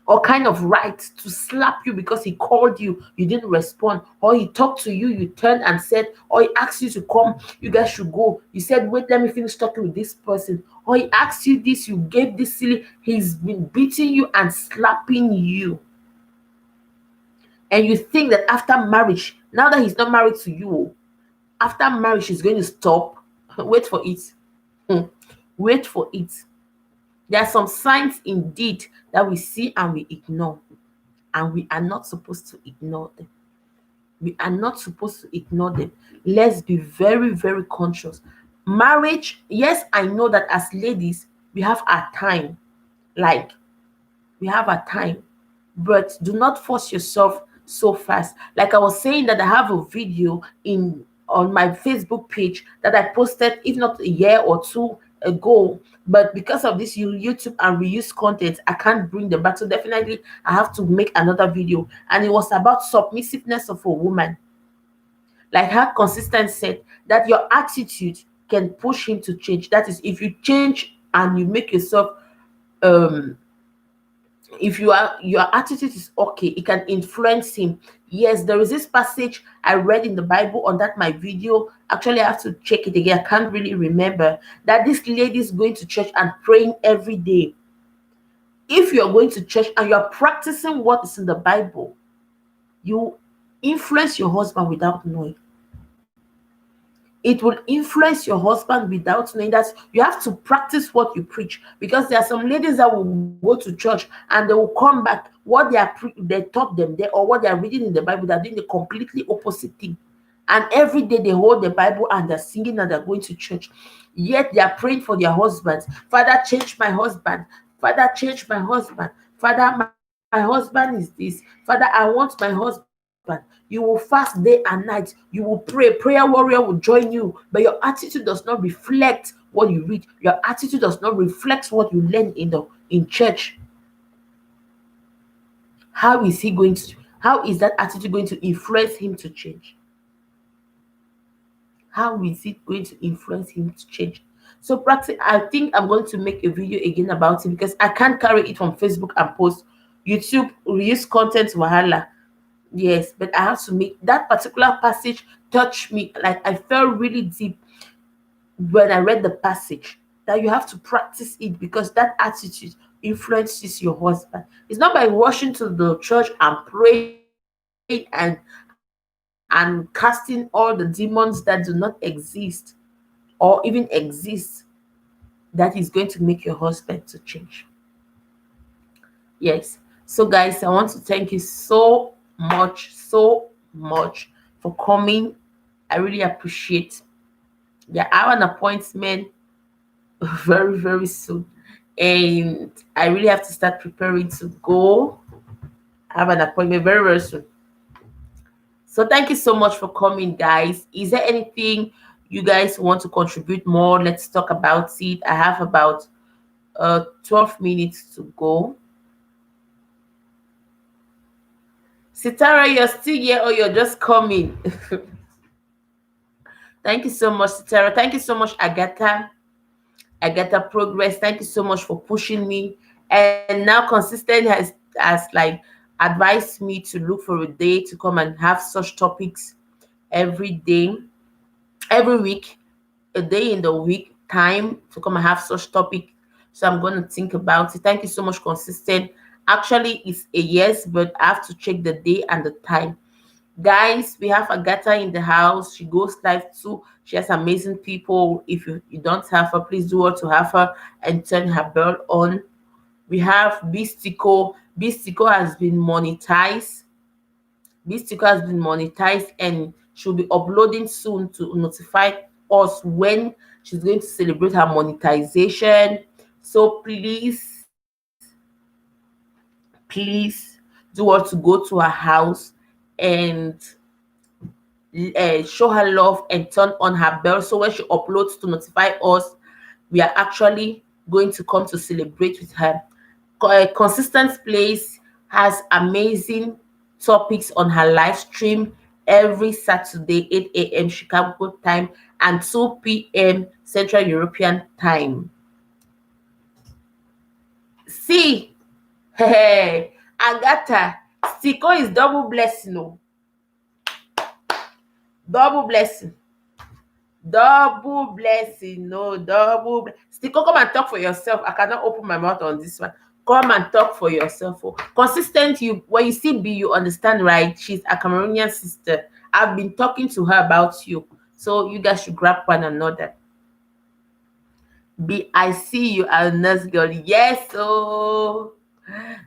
or kind of right to slap you because he called you, you didn't respond, or he talked to you, you turned and said, or he asked you to come, you guys should go, you said, wait, let me finish talking with this person, or he asked you this, you gave this silly, he's been beating you and slapping you, and you think that after marriage, now that he's not married to you, after marriage he's going to stop. Wait for it. Wait for it. There are some signs indeed that we see and we ignore, and we are not supposed to ignore them. We are not supposed to ignore them. Let's be very, very conscious. Marriage, yes, I know that as ladies, we have our time. Like, we have our time. But do not force yourself so fast. Like I was saying that I have a video in on my Facebook page that I posted, if not a year or two ago, but because of this YouTube and reuse content, I can't bring them back. So definitely I have to make another video, and it was about submissiveness of a woman. Like how Consistent said, that your attitude can push him to change. That is, if you change and you make yourself um if your attitude is okay, it can influence him. Yes, there is this passage I read in the Bible on that my video. Actually, I have to check it again, I can't really remember, that this lady is going to church and praying every day. If you're going to church and you're practicing what is in the Bible, you influence your husband without knowing. It will influence your husband without knowing. That you have to practice what you preach, because there are some ladies that will go to church and they will come back, what they taught them there, or what they are reading in the Bible, they're doing the completely opposite thing. And every day they hold the Bible and they're singing and they're going to church, yet they are praying for their husbands. Father, change my husband. Father, change my husband. Father, my husband is this. Father, I want my husband. You will fast day and night. You will pray. Prayer warrior will join you. But your attitude does not reflect what you read. Your attitude does not reflect what you learn in church. How is that attitude going to influence him to change? How is it going to influence him to change? So practice. I think I'm going to make a video again about it, because I can't carry it from Facebook and post. YouTube reuse content wahala. Yes, but I have to make that particular passage touch me. Like, I felt really deep when I read the passage, that you have to practice it, because that attitude influences your husband. It's not by rushing to the church and praying and casting all the demons that do not exist or even exist, that is going to make your husband to change. Yes. So guys, I want to thank you so much for coming. I really appreciate. Yeah, I have an appointment very, very soon, and I really have to start preparing to go. I have an appointment very, very soon. So thank you so much for coming, guys. Is there anything you guys want to contribute more? Let's talk about it. I have about 12 minutes to go. Sitara, you're still here or you're just coming? Thank you so much, Sitara. Thank you so much, Agatha. Agatha Progress. Thank you so much for pushing me. And now Consistent has like advised me to look for a day to come and have such topics every day, every week, a day in the week time to come and have such topic. So I'm going to think about it. Thank you so much, Consistent. Actually, it's a yes, but I have to check the day and the time. Guys, we have Agatha in the house. She goes live too. She has amazing people. If you don't have her, please do what to have her and turn her bell on. We have Bistico. Bistico has been monetized. Bistico has been monetized, and she'll be uploading soon to notify us when she's going to celebrate her monetization. So please do what to go to her house and show her love and turn on her bell, so when she uploads to notify us, we are actually going to come to celebrate with her. Consistent Place has amazing topics on her live stream every Saturday, 8 a.m. Chicago time and 2 p.m. Central European time. See, hey, Agatha, Siko is double blessing. No, double blessing. Double blessing. No, Siko, come and talk for yourself. I cannot open my mouth on this one. Come and talk for yourself. Oh. Consistent, you when you see B, you understand, right? She's a Cameroonian sister. I've been talking to her about you. So you guys should grab one another. B, I see you are a nurse girl. Yes, oh.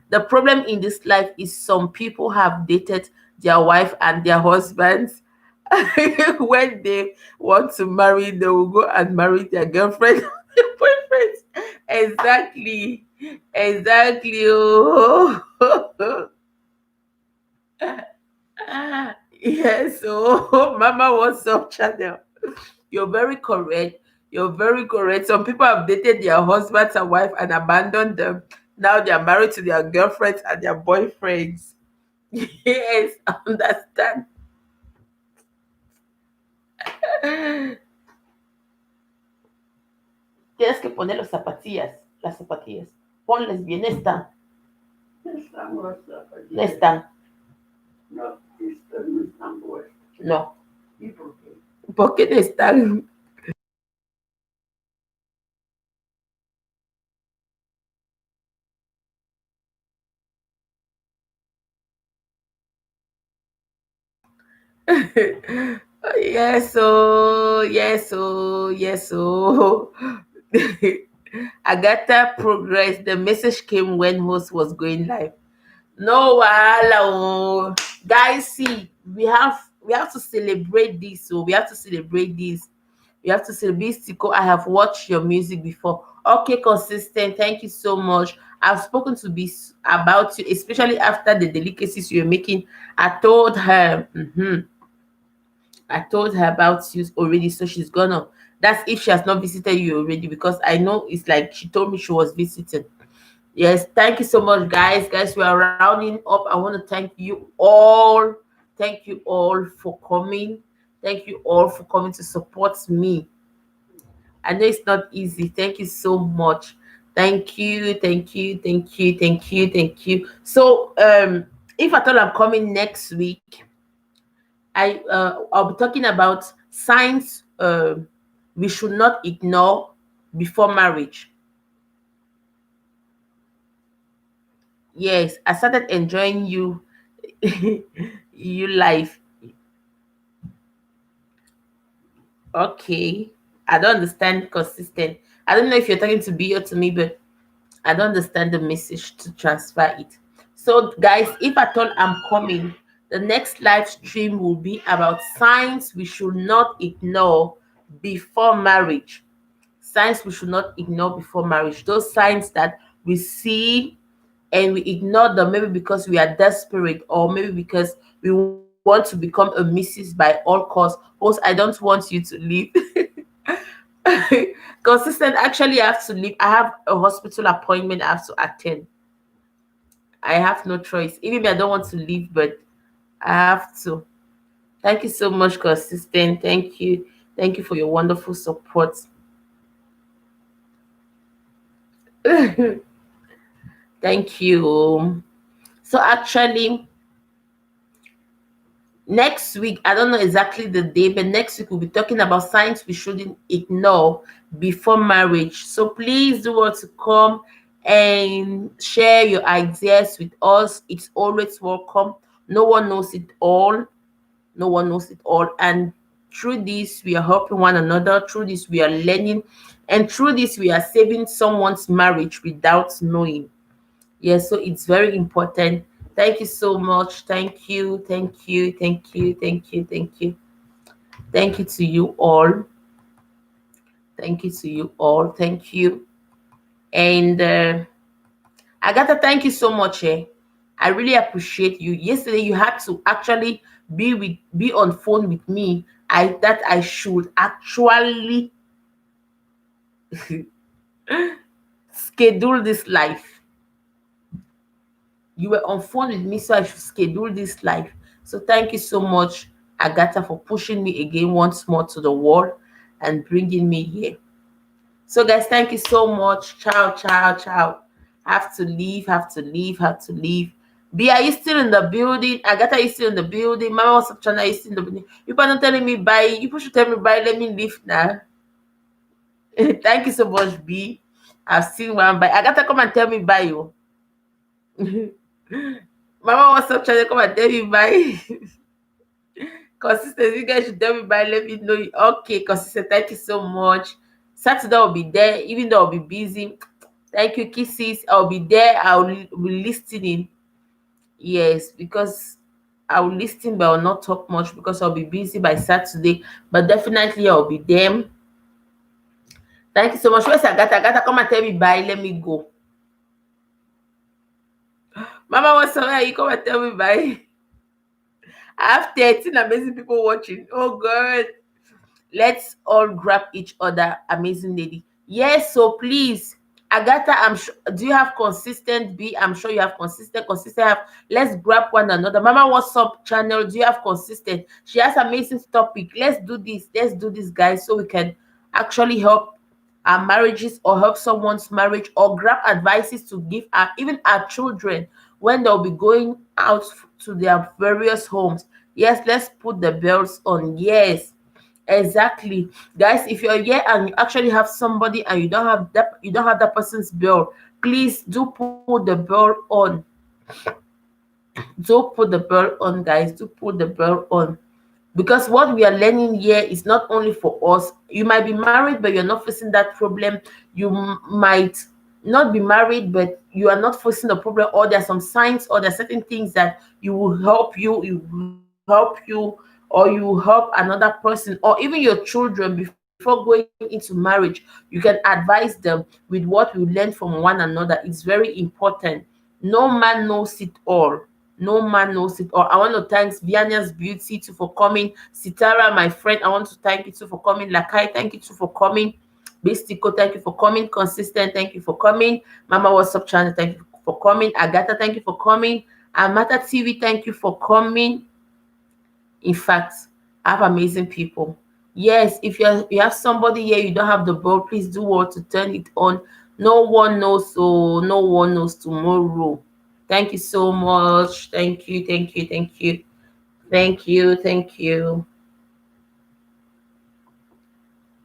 The problem in this life is some people have dated their wife and their husbands. When they want to marry, they will go and marry their girlfriend, their boyfriends. Exactly. Exactly. Oh. Yes. Oh, Mama, what's up, channel? You're very correct. You're very correct. Some people have dated their husbands and wife and abandoned them. Now they are married to their girlfriends and their boyfriends. Yes, I understand. Tienes que poner los zapatillas, las zapatillas. Ponles bien, están. No están. No, estas no están puestas. No. ¿Y por qué? ¿Por qué no están? Yes, oh, yes, oh, yes, oh. Agatha progress. The message came when host was going live. No, wahala, oh. Guys, see, we have to celebrate this. So we have to celebrate this. We have to celebrate Siko. I have watched your music before. Okay, consistent. Thank you so much. I've spoken to Bis about you, especially after the delicacies you're making. I told her. I told her about you already, so she's gonna. That's if she has not visited you already, because I know it's like she told me she was visiting. Yes, thank you so much, guys. Guys, we are rounding up. I want to thank you all. Thank you all for coming. Thank you all for coming to support me. I know it's not easy. Thank you so much. Thank you, thank you, thank you, thank you, thank you. So, if at all I'm coming next week, I'll be talking about signs we should not ignore before marriage. Yes, I started enjoying you, you life. Okay, I don't understand consistent. I don't know if you're talking to B or to me, but I don't understand the message to transfer it. So, guys, if at all I'm coming, the next live stream will be about signs we should not ignore before marriage. Signs we should not ignore before marriage. Those signs that we see and we ignore them, maybe because we are desperate, or maybe because we want to become a Mrs. by all costs. Also, I don't want you to leave. Consistent, actually, I have to leave. I have a hospital appointment I have to attend. I have no choice. Even if I don't want to leave, but I have to. Thank you so much, consistent. Thank you. Thank you for your wonderful support. Thank you. So actually, next week, I don't know exactly the day, but next week we'll be talking about signs we shouldn't ignore before marriage. So please do want to come and share your ideas with us. It's always welcome. No one knows it all. No one knows it all. And through this, we are helping one another. Through this, we are learning. And through this, we are saving someone's marriage without knowing. Yes, so it's very important. Thank you so much. Thank you. Thank you. Thank you. Thank you. Thank you. Thank you to you all. Thank you to you all. Thank you. And Agatha, thank you so much. I really appreciate you. Yesterday you had to actually be on phone with me. I should actually schedule this life. You were on phone with me, so I should schedule this live. So thank you so much, Agatha, for pushing me again once more to the wall and bringing me here. So guys, thank you so much. Ciao, ciao, ciao. Have to leave, have to leave, have to leave. B, are you still in the building? Agatha is still in the building. Mama was China is still in the building. You are not telling me bye. You should tell me bye. Let me leave now. Thank you so much, B. I've seen one bye. Agatha, come and tell me bye, you. Mama was China, come and tell me bye. Consistency, you guys should tell me bye. Let me know. Okay, consistent. Thank you so much. Saturday I'll be there, even though I'll be busy. Thank you, kisses. I'll be there. I'll be listening. Yes, because I'll listen, but I'll not talk much because I'll be busy by Saturday. But definitely I'll be there. Thank you so much. Where's Agatha? Agatha, come and tell me bye. Let me go. Mama wants somewhere. You come and tell me bye. I have 13 amazing people watching. Oh God. Let's all grab each other, amazing lady. Yes, so please, Agatha, I'm sure. Do you have consistent B? I'm sure you have consistent. Consistent have. Let's grab one another. Mama, what's up, channel? Do you have consistent? She has amazing topic. Let's do this. Let's do this, guys, so we can actually help our marriages or help someone's marriage or grab advices to give our even our children when they'll be going out to their various homes. Yes, let's put the bells on. Yes. Exactly, guys. If you're here and you actually have somebody and you don't have that person's bell, please do put the bell on. Do put the bell on, guys. Do put the bell on, because what we are learning here is not only for us. You might be married but you're not facing that problem. You might not be married but you are not facing the problem, or there are some signs or there are certain things that you help you or you help another person or even your children before going into marriage. You can advise them with what we learn from one another. It's very important. No man knows it all. No man knows it all. I want to thank Vianya's Beauty too for coming. Sitara, my friend, I want to thank you too for coming. Lakai, thank you too for coming. Bistiko, thank you for coming. Consistent, thank you for coming. Mama What's Up channel, thank you for coming. Agatha, thank you for coming. Amata TV, thank you for coming. In fact, I have amazing people. Yes, if you have somebody here, you don't have the ball, please do what to turn it on. No one knows, so no one knows tomorrow. Thank you so much. Thank you, thank you, thank you. Thank you, thank you.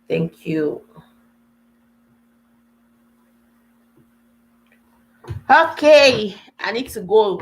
Thank you. Okay, I need to go.